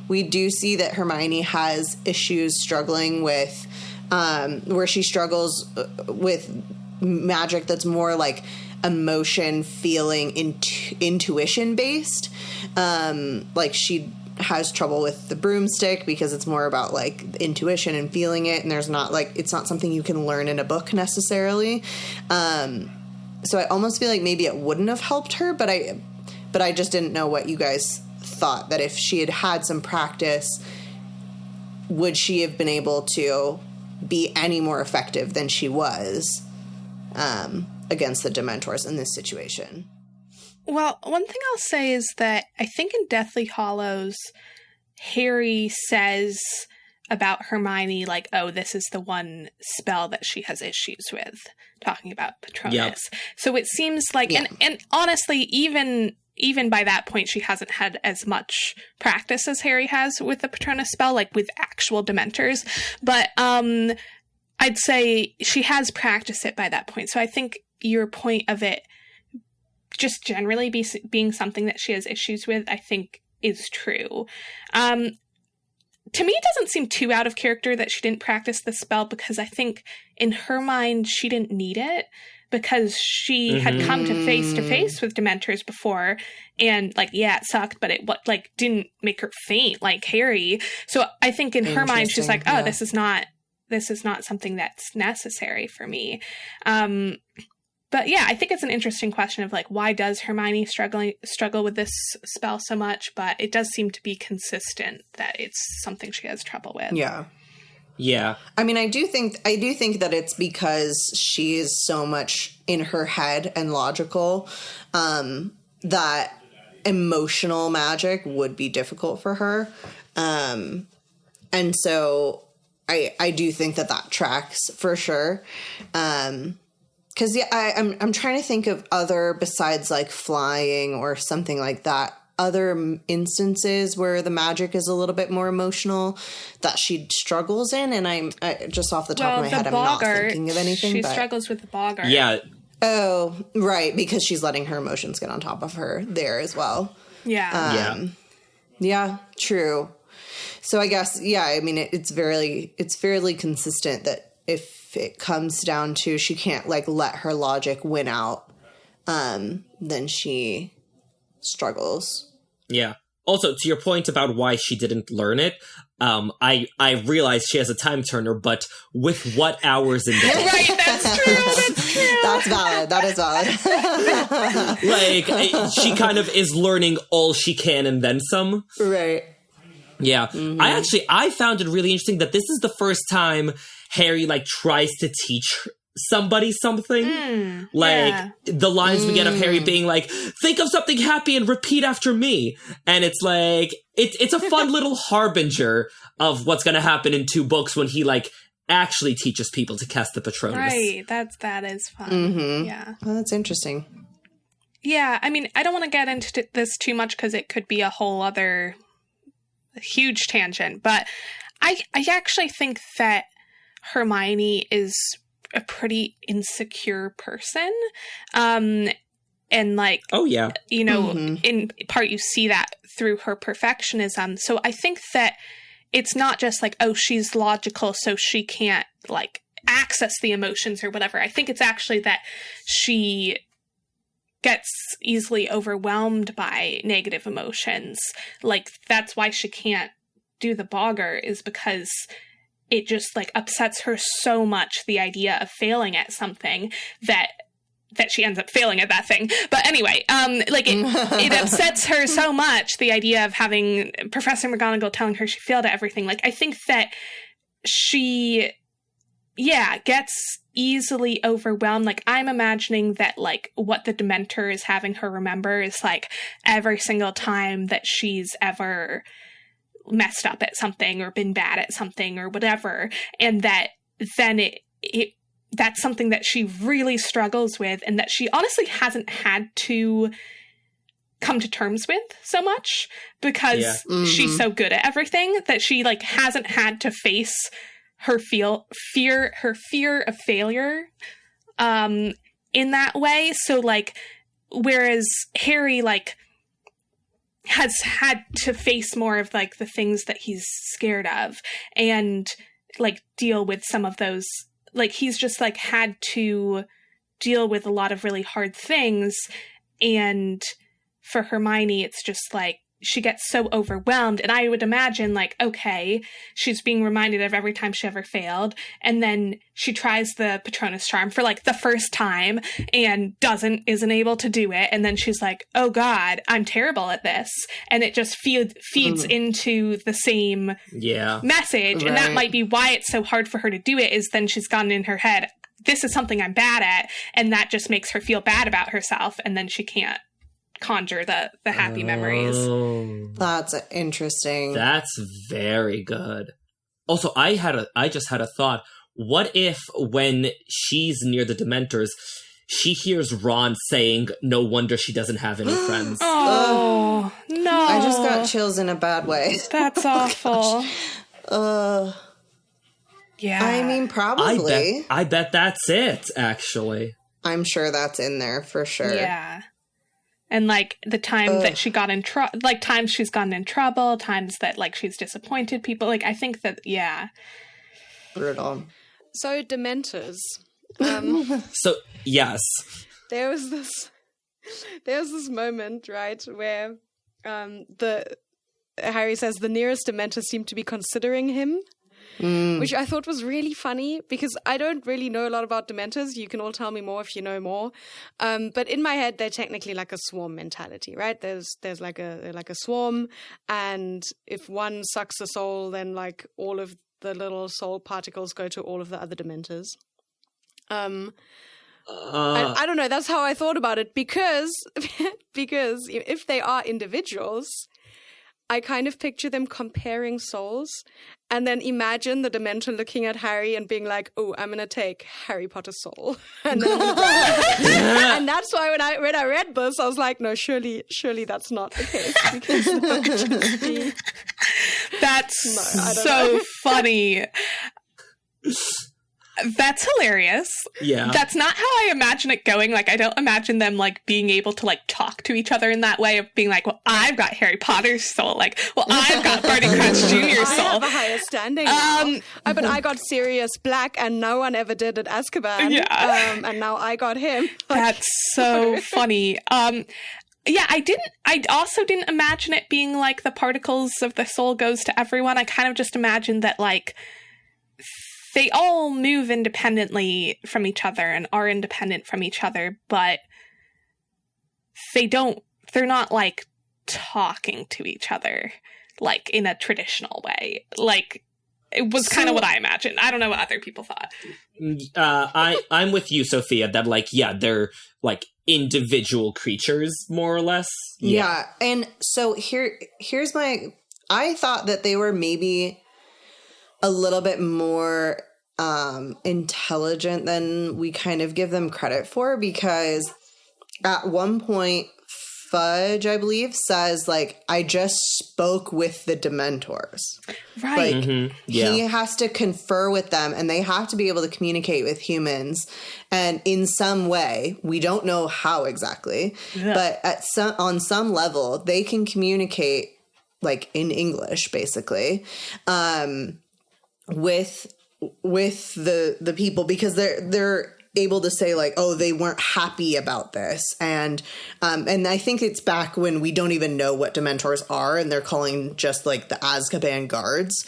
we do see that Hermione has issues struggling with, where she struggles with magic that's more like emotion, feeling, intuition based. Like, she has trouble with the broomstick because it's more about like intuition and feeling it, and there's not like, it's not something you can learn in a book necessarily. So I almost feel like maybe it wouldn't have helped her, but I just didn't know what you guys thought, that if she had had some practice, would she have been able to be any more effective than she was against the Dementors in this situation? Well, one thing I'll say is that I think in Deathly Hallows, Harry says about Hermione, like, oh, this is the one spell that she has issues with, talking about Patronus. Yep. So it seems like, and honestly, even by that point, she hasn't had as much practice as Harry has with the Patronus spell, like with actual Dementors. But I'd say she has practiced it by that point. So I think your point of it just generally being something that she has issues with, I think is true. To me, it doesn't seem too out of character that she didn't practice the spell, because I think in her mind, she didn't need it, because she had come to face with Dementors before, and like, yeah, it sucked, but it didn't make her faint like Harry. So I think in her mind, she's like, oh, this is not something that's necessary for me. But yeah, I think it's an interesting question of like, why does Hermione struggle with this spell so much? But it does seem to be consistent that it's something she has trouble with. Yeah. Yeah. I mean, I do think that it's because she is so much in her head and logical, that emotional magic would be difficult for her. And so I do think that tracks for sure. Because I'm trying to think of other, besides like flying or something like that, other instances where the magic is a little bit more emotional that she struggles in, and I just off the top of my head, I'm not thinking of anything. She struggles with the boggart. Yeah. Oh, right, because she's letting her emotions get on top of her there as well. Yeah. Yeah, true. So I guess, yeah, I mean, it's fairly consistent that if it comes down to she can't like let her logic win out, then she struggles. Yeah. Also, to your point about why she didn't learn it, I realize she has a time turner, but with what hours in the day? Right, that's true. That's valid. That is valid. Like, she kind of is learning all she can and then some. Right. Yeah. Mm-hmm. I found it really interesting that this is the first time Harry, like, tries to teach somebody something. The lines we get of Harry being like, think of something happy and repeat after me. And it's like, it's a fun little harbinger of what's going to happen in 2 books when he, like, actually teaches people to cast the Patronus. Right, that is fun. Mm-hmm. Yeah. Well, that's interesting. Yeah, I mean, I don't want to get into this too much because it could be a whole other huge tangent, but I actually think that Hermione is a pretty insecure person. And like, oh yeah, you know, in part you see that through her perfectionism. So I think that it's not just like, oh, she's logical, so she can't like access the emotions or whatever. I think it's actually that she gets easily overwhelmed by negative emotions. Like, that's why she can't do the boggart, is because it just like upsets her so much, the idea of failing at something, that she ends up failing at that thing. But anyway, like it upsets her so much, the idea of having Professor McGonagall telling her she failed at everything. Like, I think that she, gets easily overwhelmed. Like, I'm imagining that, like, what the Dementor is having her remember is, like, every single time that she's ever messed up at something or been bad at something or whatever, and that then that's something that she really struggles with, and that she honestly hasn't had to come to terms with so much because she's so good at everything that she, like, hasn't had to face her fear of failure in that way. So, like, whereas Harry, like, has had to face more of, like, the things that he's scared of and, like, deal with some of those, like, he's just, like, had to deal with a lot of really hard things. And for Hermione, it's just, like, she gets so overwhelmed. And I would imagine, like, okay, she's being reminded of every time she ever failed. And then she tries the Patronus Charm for, like, the first time and isn't able to do it. And then she's like, oh God, I'm terrible at this. And it just feeds into the same message. Right. And that might be why it's so hard for her to do it, is then she's gotten in her head, this is something I'm bad at. And that just makes her feel bad about herself. And then she can't conjure the happy memories. That's interesting. That's very good. Also, I just had a thought. What if when she's near the Dementors, she hears Ron saying, "No wonder she doesn't have any friends." Oh, no. I just got chills in a bad way. That's awful. Yeah. I mean, probably. I bet that's it, actually. I'm sure that's in there for sure. Yeah. And, like, the time that she got in trouble, like, times she's gotten in trouble, times that, like, she's disappointed people. Like, I think that, Brutal. So, Dementors. So, yes. There was this moment, right, where Harry says the nearest Dementors seem to be considering him. Which I thought was really funny because I don't really know a lot about Dementors. You can all tell me more if you know more. But in my head, they're technically like a swarm mentality, right? There's like a swarm, and if one sucks a soul, then like all of the little soul particles go to all of the other Dementors. I don't know. That's how I thought about it because if they are individuals, I kind of picture them comparing souls, and then imagine the Dementor looking at Harry and being like, "Oh, I'm gonna take Harry Potter's soul," and then and that's why when I read this, I was like, "No, surely that's not the case because that would just be." That's so funny. That's hilarious. Yeah. That's not how I imagine it going. Like, I don't imagine them, like, being able to, like, talk to each other in that way of being like, well, I've got Harry Potter's soul. Like, well, I've got Barty Crouch Jr.'s soul. I have a higher standing now. But I got Sirius Black and no one ever did at Azkaban. Yeah. And now I got him. That's so funny. Yeah, I also didn't imagine it being like the particles of the soul goes to everyone. I kind of just imagined that, like, they all move independently from each other and are independent from each other, but they're not, like, talking to each other, like, in a traditional way. Like, it was kind of what I imagined. I don't know what other people thought. I'm with you, Sophia, that, like, yeah, they're, like, individual creatures, more or less. Yeah. And so here's I thought that they were maybe a little bit more intelligent than we kind of give them credit for, because at one point Fudge, I believe, says, like, I just spoke with the Dementors. Right. Like, he has to confer with them, and they have to be able to communicate with humans. And in some way, we don't know how exactly, but on some level, they can communicate, like, in English, basically, with the people, because they're able to say, like, oh, they weren't happy about this. And I think it's back when we don't even know what Dementors are, and they're calling just, like, the Azkaban guards,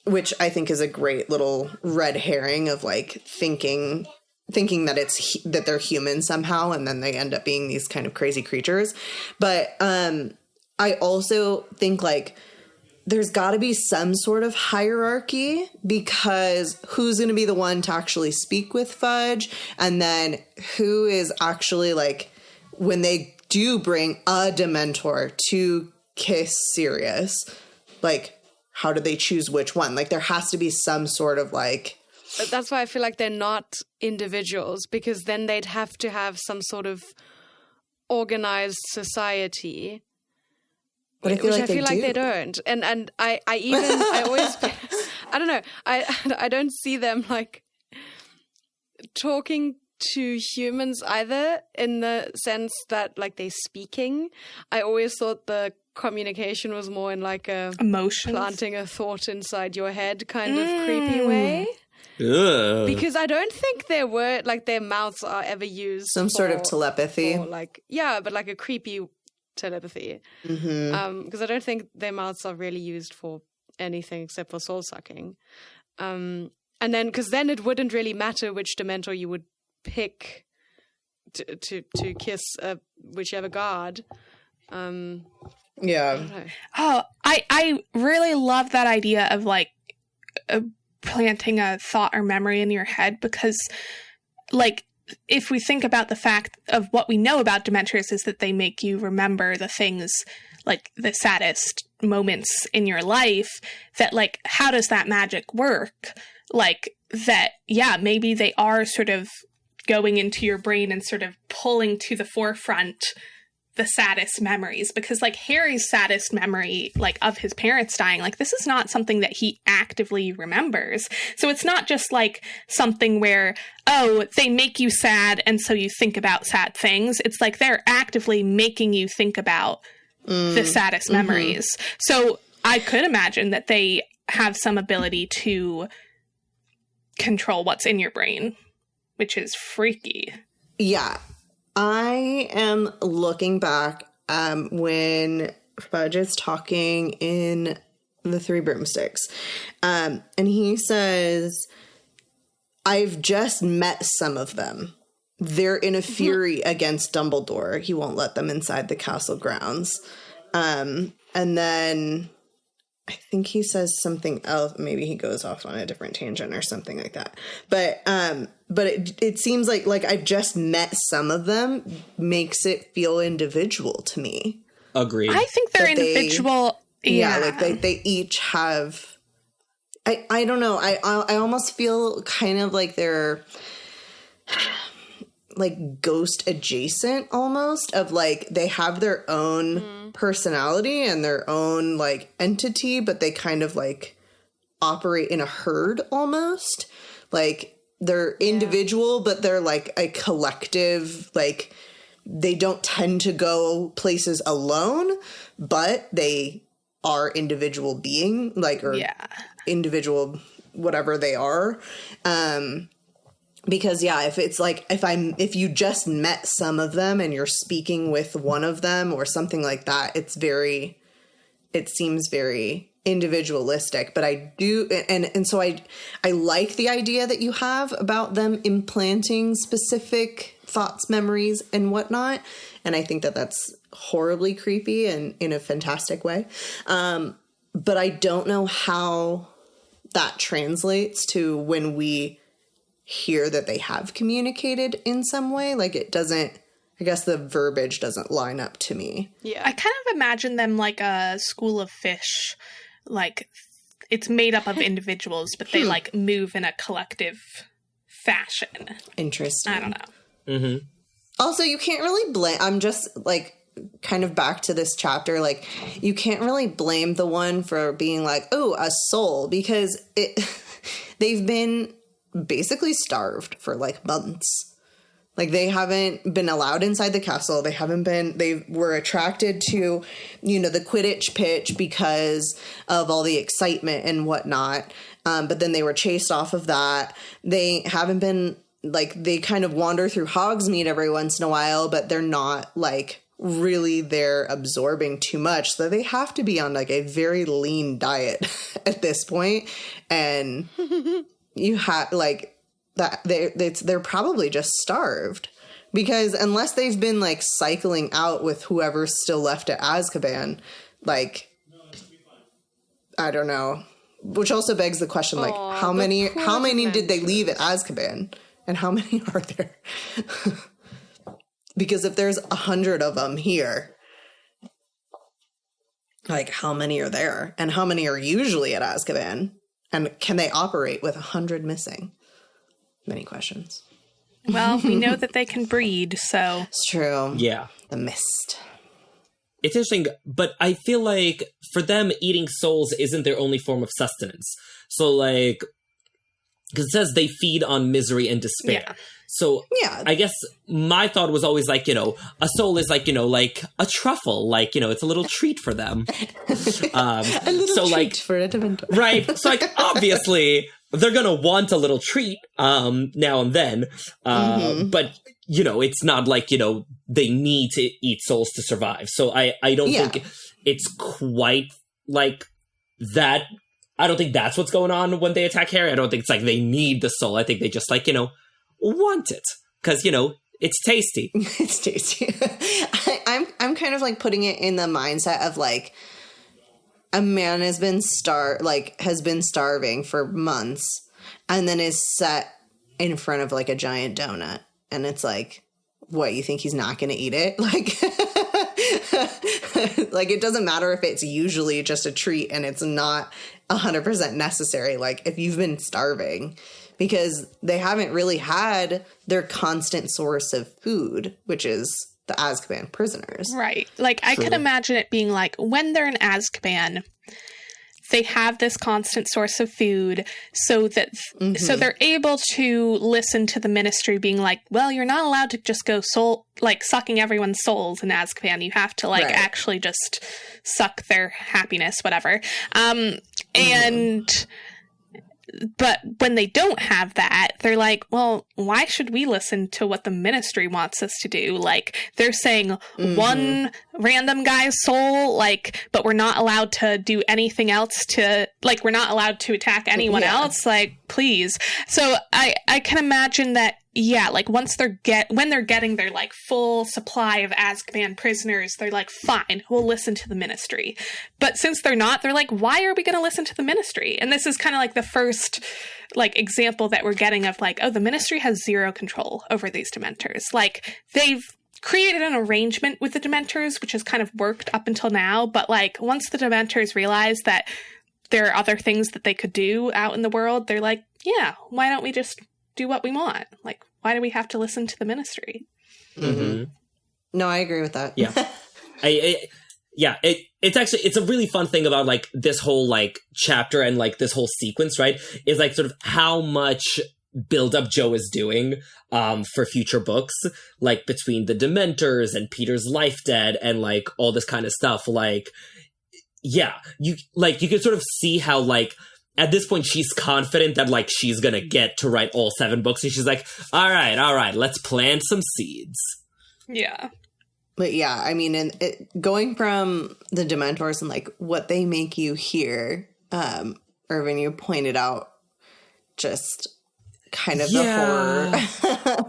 which I think is a great little red herring of, like, thinking that that they're human somehow, and then they end up being these kind of crazy creatures. But I also think, like, there's got to be some sort of hierarchy, because who's going to be the one to actually speak with Fudge? And then who is actually like, when they do bring a Dementor to kiss Sirius, like, how do they choose which one? Like, there has to be some sort of like... But that's why I feel like they're not individuals, because then they'd have to have some sort of organized society. But I feel which like I feel like they don't. And I always, I don't know, I don't see them like talking to humans either, in the sense that like they're speaking. I always thought the communication was more in like a Emotions. planting a thought inside your head kind of creepy way. Ugh. Because I don't think their word, like their mouths are ever used Some sort of telepathy. for like, yeah, but like a creepy telepathy. Because I don't think their mouths are really used for anything except for soul sucking. And then, because then it wouldn't really matter which Dementor you would pick to kiss whichever guard. Yeah. Oh, I really love that idea of like planting a thought or memory in your head, because like, if we think about the fact of what we know about Dementors is that they make you remember the things, like the saddest moments in your life, that like, how does that magic work? Like that, yeah, maybe they are sort of going into your brain and sort of pulling to the forefront the saddest memories, because like Harry's saddest memory, like of his parents dying, like this is not something that he actively remembers. So it's not just like something where, oh, they make you sad and so you think about sad things. It's like they're actively making you think about the saddest memories. So I could imagine that they have some ability to control what's in your brain, which is freaky. Yeah. I am looking back when Fudge is talking in The Three Broomsticks. And he says, I've just met some of them. They're in a fury against Dumbledore. He won't let them inside the castle grounds. And then I think he says something else. Maybe he goes off on a different tangent or something like that. But it seems like I've just met some of them makes it feel individual to me. Agreed. I think they're individual. Yeah, like they each have. I don't know. I almost feel kind of like they're like ghost adjacent almost, of like they have their own personality and their own like entity, but they kind of like operate in a herd almost. Like they're individual, but they're like a collective. Like they don't tend to go places alone, but they are individual being, like, or individual whatever they are. Because if it's like, if you just met some of them and you're speaking with one of them or something like that, it seems very individualistic. But I do, and so I like the idea that you have about them implanting specific thoughts, memories, and whatnot. And I think that that's horribly creepy and in a fantastic way. But I don't know how that translates to when we hear that they have communicated in some way. Like it doesn't, I guess the verbiage doesn't line up to me. Yeah. I kind of imagine them like a school of fish. Like it's made up of individuals, but they like move in a collective fashion. Interesting. I don't know. Mm-hmm. Also, you can't really blame, I'm just like kind of back to this chapter, like you can't really blame the one for being like, oh, a soul, because they've been basically starved for like months. Like they haven't been allowed inside the castle. They were attracted to, the Quidditch pitch because of all the excitement and whatnot. But then they were chased off of that. They haven't been like, they kind of wander through Hogsmeade every once in a while, but they're not like really there absorbing too much. So they have to be on like a very lean diet at this point. And you have like that they're probably just starved, because unless they've been like cycling out with whoever's still left at Azkaban, like I don't know. Which also begs the question, like, how many did they leave at Azkaban? And how many are there? Because if there's 100 of them here, like, how many are there? And how many are usually at Azkaban? And can they operate with 100 missing? Many questions. Well, we know that they can breed, so... It's true. Yeah. The mist. It's interesting, but I feel like for them, eating souls isn't their only form of sustenance. So, like, because it says they feed on misery and despair. Yeah. So, Yeah. I guess my thought was always like, you know, a soul is like, you know, like a truffle. Like, you know, it's a little treat for them. A little treat for a Dementor. Right. So, like, obviously, they're going to want a little treat now and then. But, you know, it's not like, you know, they need to eat souls to survive. So I don't think it's quite like that. I don't think that's what's going on when they attack Harry. I don't think it's like they need the soul. I think they just, like, you know, want it. Because, you know, it's tasty. It's tasty. I'm kind of like putting it in the mindset of like a man has been starving for months and then is set in front of like a giant donut, and it's like, what, you think he's not going to eat it? Like, like, it doesn't matter if it's usually just a treat and it's not 100% necessary. Like, if you've been starving, because they haven't really had their constant source of food, which is the Azkaban prisoners. Right. Like, I could imagine it being like, when they're in Azkaban, they have this constant source of food so that so they're able to listen to the ministry being like, well, you're not allowed to just go sucking everyone's souls in Azkaban. You have to actually just suck their happiness, whatever. But when they don't have that, they're like, well, why should we listen to what the ministry wants us to do? Like, they're saying one random guy's soul, like, but we're not allowed to do anything else to, like, we're not allowed to attack anyone else. Like, please. So I can imagine that, yeah, like, when they're getting their, like, full supply of Azkaban prisoners, they're like, fine, we'll listen to the ministry. But since they're not, they're like, why are we going to listen to the ministry? And this is kind of like the first, like, example that we're getting of, like, oh, the ministry has zero control over these Dementors. Like, they've created an arrangement with the Dementors, which has kind of worked up until now, but, like, once the Dementors realize that there are other things that they could do out in the world, they're like, yeah, why don't we just do what we want? Like, why do we have to listen to the ministry? No, I agree with that. Yeah. It's a really fun thing about, like, this whole, like, chapter and, like, this whole sequence, right? Is, like, sort of how much build-up Joe is doing for future books, like, between the Dementors and Peter's life debt and, like, all this kind of stuff. Like, yeah, you can sort of see how, like, at this point, she's confident that, like, she's gonna get to write all 7 books, and she's like, all right, let's plant some seeds. Yeah. But yeah, I mean, going from the Dementors and, like, what they make you hear, Irvin, you pointed out just kind of the horror.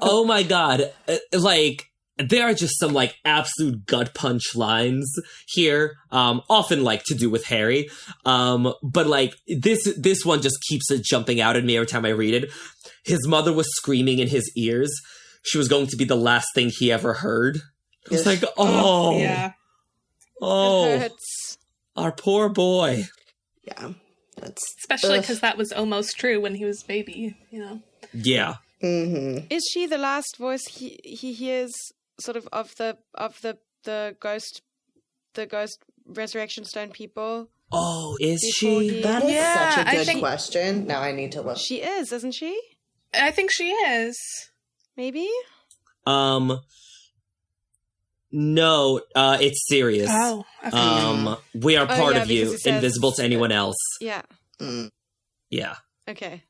Oh my god. Like, there are just some, like, absolute gut punch lines here, often, like, to do with Harry. But, like, this one just keeps jumping out at me every time I read it. His mother was screaming in his ears. She was going to be the last thing he ever heard. It's like, oh. Yeah. Oh. It hurts. Our poor boy. Yeah. That's Especially because that was almost true when he was a baby, you know? Yeah. Is she the last voice he hears, sort of the ghost resurrection stone people? Oh, is Before she? he- That is such a I good think- question. Now I need to look. She is, isn't she? I think she is. Maybe? No, it's serious. Oh, okay. We are part yeah, of you, because it says- invisible to anyone else. Yeah. Yeah. Okay.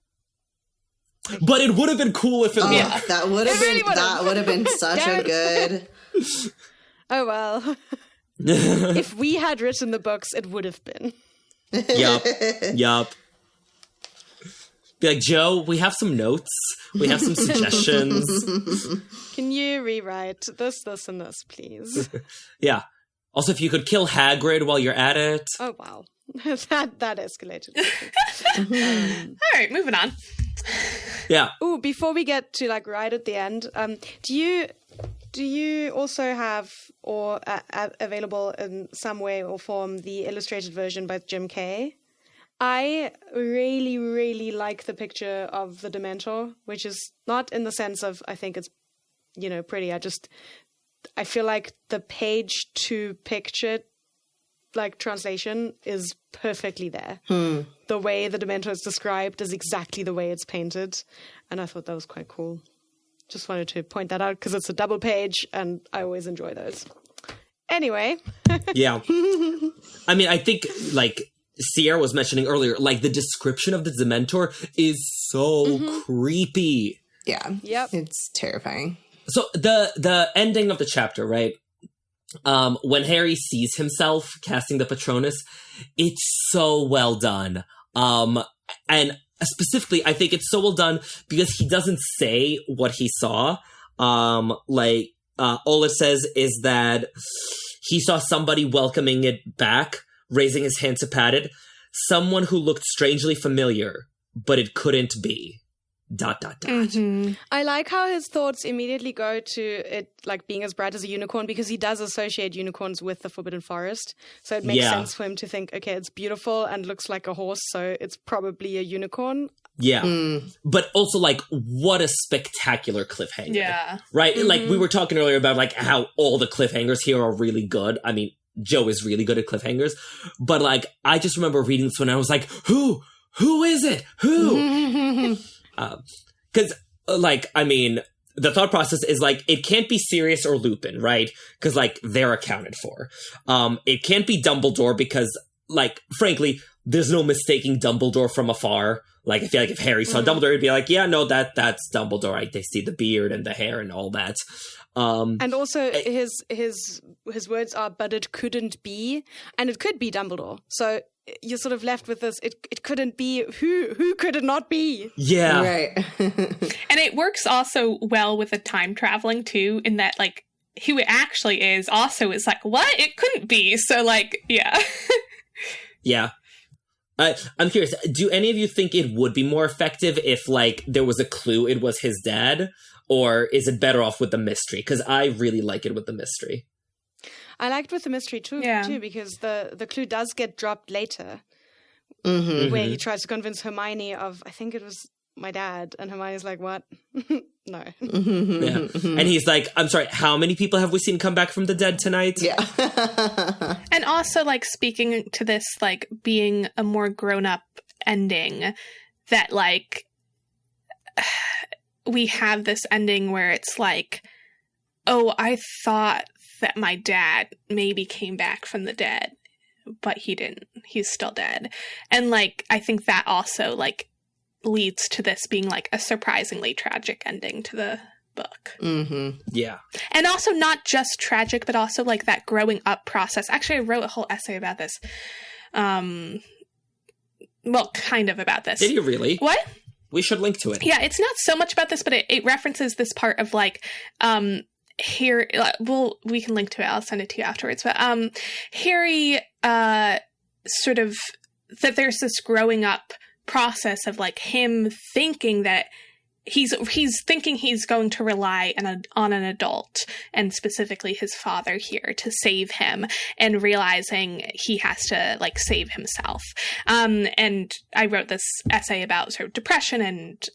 But it would have been cool if it Oh, was. that would have It been really would've. that would have been such a Damn good. Oh, well. If we had written the books, it would have been. Yup. Be like, Joe, we have some notes. We have some suggestions. Can you rewrite this, and this, please? Yeah. Also, if you could kill Hagrid while you're at it. Oh, wow. that escalated. All right, moving on. Yeah. Ooh, before we get to like right at the end, do you also have or available in some way or form the illustrated version by Jim Kay? I really, really like the picture of the Dementor, which is not in the sense of I think it's, pretty. I feel like the page to picture like translation is perfectly there. The way the Dementor is described is exactly the way it's painted. And I thought that was quite cool. Just wanted to point that out because it's a double page and I always enjoy those. Anyway. Yeah. I mean, I think like Sierra was mentioning earlier, like the description of the Dementor is so creepy. Yeah. Yep. It's terrifying. So the ending of the chapter, right? When Harry sees himself casting the Patronus, it's so well done. And specifically, I think it's so well done because he doesn't say what he saw. All it says is that he saw somebody welcoming it back, raising his hand to pat it. Someone who looked strangely familiar, but it couldn't be. ... I like how his thoughts immediately go to it like being as bright as a unicorn because he does associate unicorns with the Forbidden Forest. So it makes sense for him to think, okay, it's beautiful and looks like a horse, so it's probably a unicorn. Yeah. But also, like, what a spectacular cliffhanger. Yeah. Right? Like, we were talking earlier about, like, how all the cliffhangers here are really good. I mean, Joe is really good at cliffhangers. But, like, I just remember reading this one and I was like, Who is it? Who? Because, I mean, the thought process is, like, it can't be Sirius or Lupin, right? Because, like, they're accounted for. It can't be Dumbledore because, like, frankly, there's no mistaking Dumbledore from afar. Like, I feel like if Harry saw Dumbledore, he'd be like, yeah, no, that's Dumbledore. Right? They see the beard and the hair and all that. And also his words are, but it couldn't be. And it could be Dumbledore. So you're sort of left with this, it couldn't be, who could it not be? Yeah. Right. And it works also well with the time traveling too, in that like who it actually is also is like, what? It couldn't be. So like, yeah. Yeah. I'm curious, do any of you think it would be more effective if like there was a clue it was his dad? Or is it better off with the mystery? Because I really like it with the mystery. I liked with the mystery too, because the clue does get dropped later, where he tries to convince Hermione of, I think it was my dad, and Hermione's like, what? No. Yeah. And he's like, I'm sorry, how many people have we seen come back from the dead tonight? Yeah. And also, like, speaking to this, like, being a more grown-up ending, that, like, we have this ending where it's like, oh, I thought that my dad maybe came back from the dead, but he didn't. He's still dead. And, like, I think that also, like, leads to this being, like, a surprisingly tragic ending to the book. Yeah. And also not just tragic, but also, like, that growing up process. Actually, I wrote a whole essay about this. Well, kind of about this. Did you really? What? We should link to it. Yeah, it's not so much about this, but it references this part of, like, here, we can link to it. I'll send it to you afterwards. But Harry, sort of, that there's this growing up process of, like, him thinking that he's thinking he's going to rely on an adult, and specifically his father here, to save him, and realizing he has to, like, save himself. And I wrote this essay about sort of depression and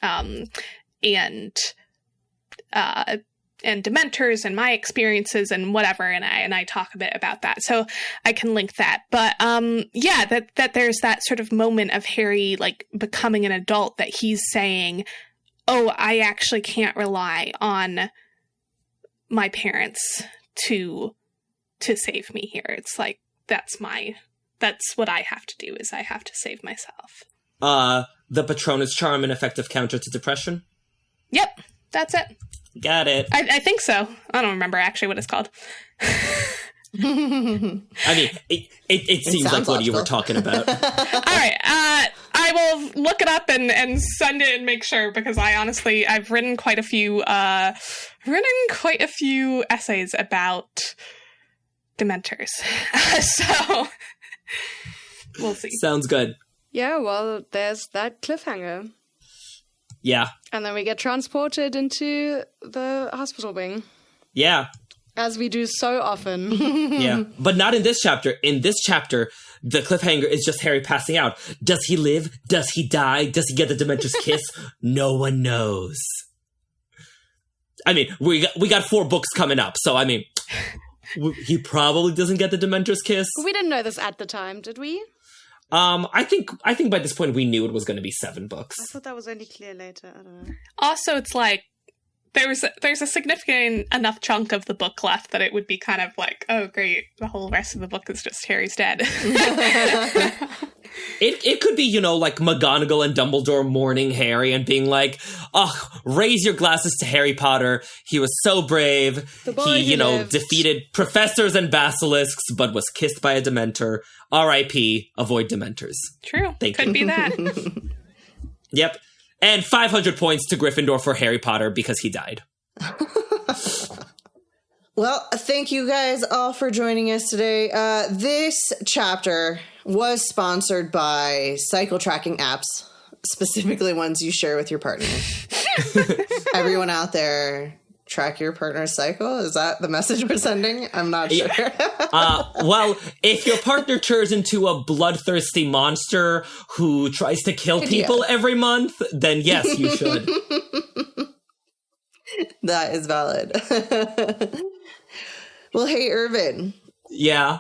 Dementors and my experiences and whatever, and I talk a bit about that, so I can link that. But yeah, that there's that sort of moment of Harry, like, becoming an adult, that he's saying, oh, I actually can't rely on my parents to save me here. It's like, that's what I have to do, is I have to save myself. The Patronus Charm, an effective counter to depression? Yep, that's it. Got it. I think so. I don't remember actually what it's called. I mean, it seems like what you were talking about. All right. I will look it up and send it and make sure, because I've written quite a few essays about Dementors. So we'll see. Sounds good. Yeah, well, there's that cliffhanger. Yeah. And then we get transported into the hospital wing, Yeah. as we do so often. Yeah. But not in this chapter. In this chapter, the cliffhanger is just Harry passing out. Does he live? Does he die? Does he get the Dementor's kiss? No one knows. I mean, we got 4 books coming up, so I mean, he probably doesn't get the Dementor's kiss. We didn't know this at the time, did we? I think by this point we knew it was going to be 7 books. I thought that was only clear later. I don't know. Also, it's like there's a significant enough chunk of the book left that it would be kind of like, oh great, the whole rest of the book is just Harry's dead. It could be, you know, like McGonagall and Dumbledore mourning Harry and being like, oh, raise your glasses to Harry Potter. He was so brave. The boy He, you who know, lived. defeated professors and basilisks, but was kissed by a Dementor. R.I.P. Avoid Dementors. True. Thank Could you. be that. Yep. And 500 points to Gryffindor for Harry Potter because he died. Well, thank you guys all for joining us today. This chapter was sponsored by cycle tracking apps, specifically ones you share with your partner. Everyone out there, track your partner's cycle? Is that the message we're sending? I'm not sure. Well, if your partner turns into a bloodthirsty monster who tries to kill people every month, then yes, you should. That is valid. Well, hey, Irvin, Yeah.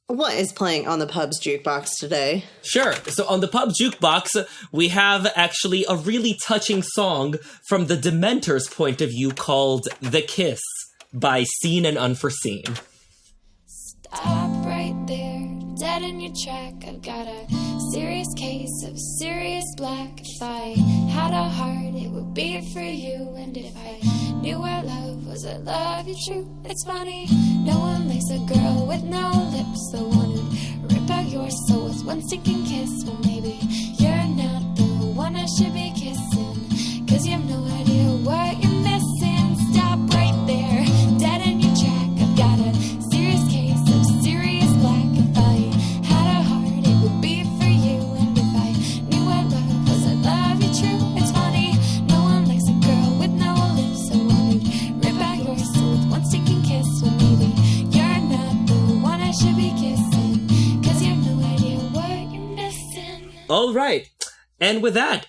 what is playing on the pub's jukebox today? Sure. So on the pub jukebox, we have actually a really touching song from the Dementors' point of view called The Kiss by Seen and Unforeseen. Stop right there, dead in your track. I've got a serious case of serious black. If I had a heart, it would beat for you. And if I knew what love was, I love you true. It's funny, no one likes a girl with no lips. The one who'd rip out your soul with one stinking kiss. Well, maybe you're not the one I should be kissing, 'cause you have no idea what you're missing. Stop right there, dead in your track. I've got a serious case of serious black. If I had a heart, it would be for you. And if I knew what love was, I love you true. It's funny, no one likes a girl with no lips. So I would rip out your soul with one stinking kiss. Well, maybe you're not the one I should be kissing, 'cause you have no idea what you're missing. All right. And with that,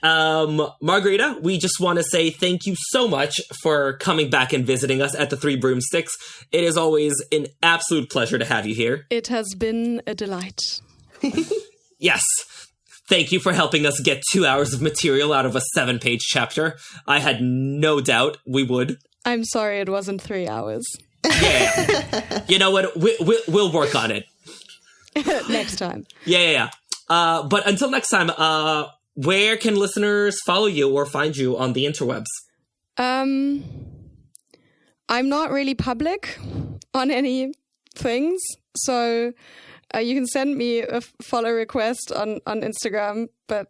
Margarita, we just want to say thank you so much for coming back and visiting us at the Three Broomsticks. It is always an absolute pleasure to have you here. It has been a delight. Yes. Thank you for helping us get 2 hours of material out of a 7-page chapter. I had no doubt we would. I'm sorry it wasn't 3 hours. Yeah. You know what? We'll work on it. Next time. Yeah. But until next time, where can listeners follow you or find you on the interwebs? I'm not really public on any things, so you can send me a follow request on Instagram, but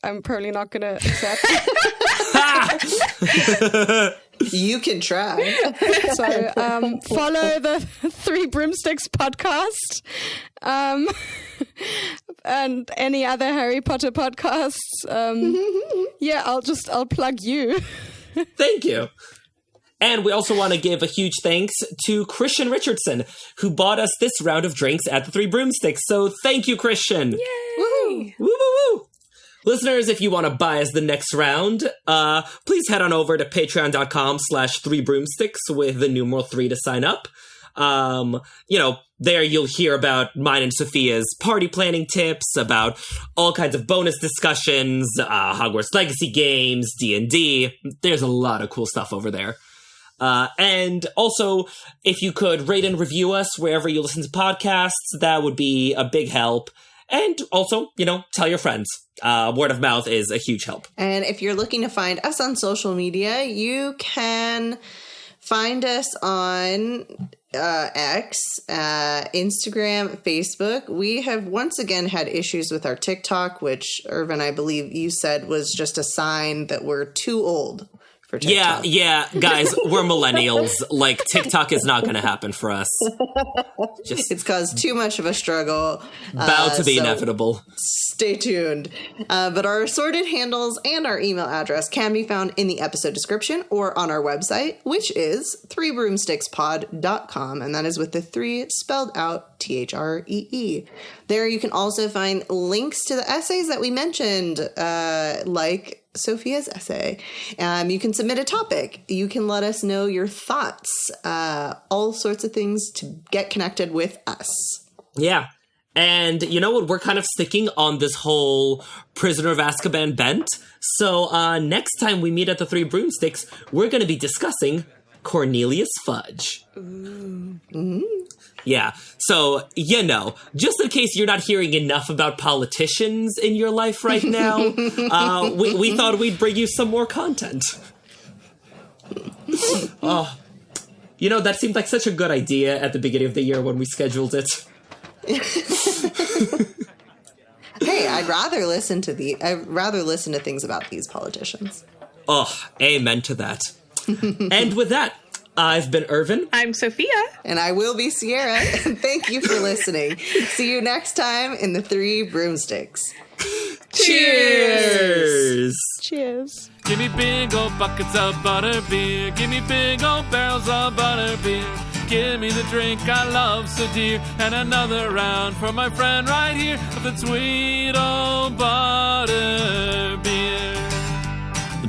I'm probably not going to accept. You can try. So follow the Three Broomsticks podcast and any other Harry Potter podcasts. Yeah, I'll plug you. Thank you. And we also want to give a huge thanks to Christian Richardson, who bought us this round of drinks at the Three Broomsticks. So thank you, Christian. Yay! Woo, woo, woo. Listeners, if you want to buy us the next round, please head on over to patreon.com/3broomsticks with the numeral 3 to sign up. There you'll hear about mine and Sophia's party planning tips, about all kinds of bonus discussions, Hogwarts Legacy games, D&D. There's a lot of cool stuff over there. And also, if you could rate and review us wherever you listen to podcasts, that would be a big help. And also, tell your friends. Word of mouth is a huge help. And if you're looking to find us on social media, you can find us on X, Instagram, Facebook. We have once again had issues with our TikTok, which, Irvin, I believe you said was just a sign that we're too old for TikTok. Yeah, guys, we're millennials. Like, TikTok is not going to happen for us. It's caused too much of a struggle. Bound to be so inevitable. Stay tuned. But our assorted handles and our email address can be found in the episode description or on our website, which is 3broomstickspod.com, and that is with the 3 spelled out THREE. There you can also find links to the essays that we mentioned, like Sophia's essay. You can submit a topic. You can let us know your thoughts. All sorts of things to get connected with us. Yeah. And you know what? We're kind of sticking on this whole Prisoner of Azkaban bent. So next time we meet at the 3 Broomsticks, we're going to be discussing Cornelius Fudge. Yeah, so, just in case you're not hearing enough about politicians in your life right now, we thought we'd bring you some more content. That seemed like such a good idea at the beginning of the year when we scheduled it. Hey, I'd rather listen to things about these politicians. Oh, amen to that. And with that, I've been Irvin. I'm Sophia. And I will be Sierra. Thank you for listening. See you next time in the 3 Broomsticks. Cheers! Cheers. Give me big old buckets of butterbeer. Give me big old barrels of butterbeer. Give me the drink I love so dear. And another round for my friend right here of the sweet old butterbeer.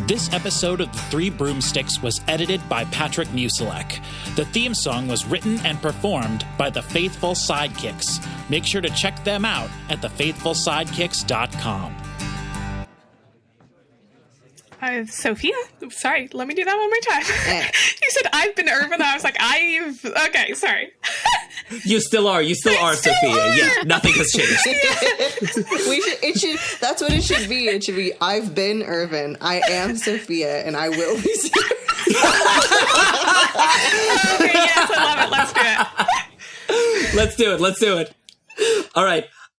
This episode of The 3 Broomsticks was edited by Patrick Musilek. The theme song was written and performed by The Faithful Sidekicks. Make sure to check them out at thefaithfulsidekicks.com. Sophia? Sorry, let me do that one more time. You said I've been Irvin. I was like, okay, sorry. You still are, Sophia. Yeah, nothing has changed. That's what it should be. It should be, I've been Irvin. I am Sophia, and I will be Sierra. Okay, yes, I love it. Let's do it. Let's do it. All right.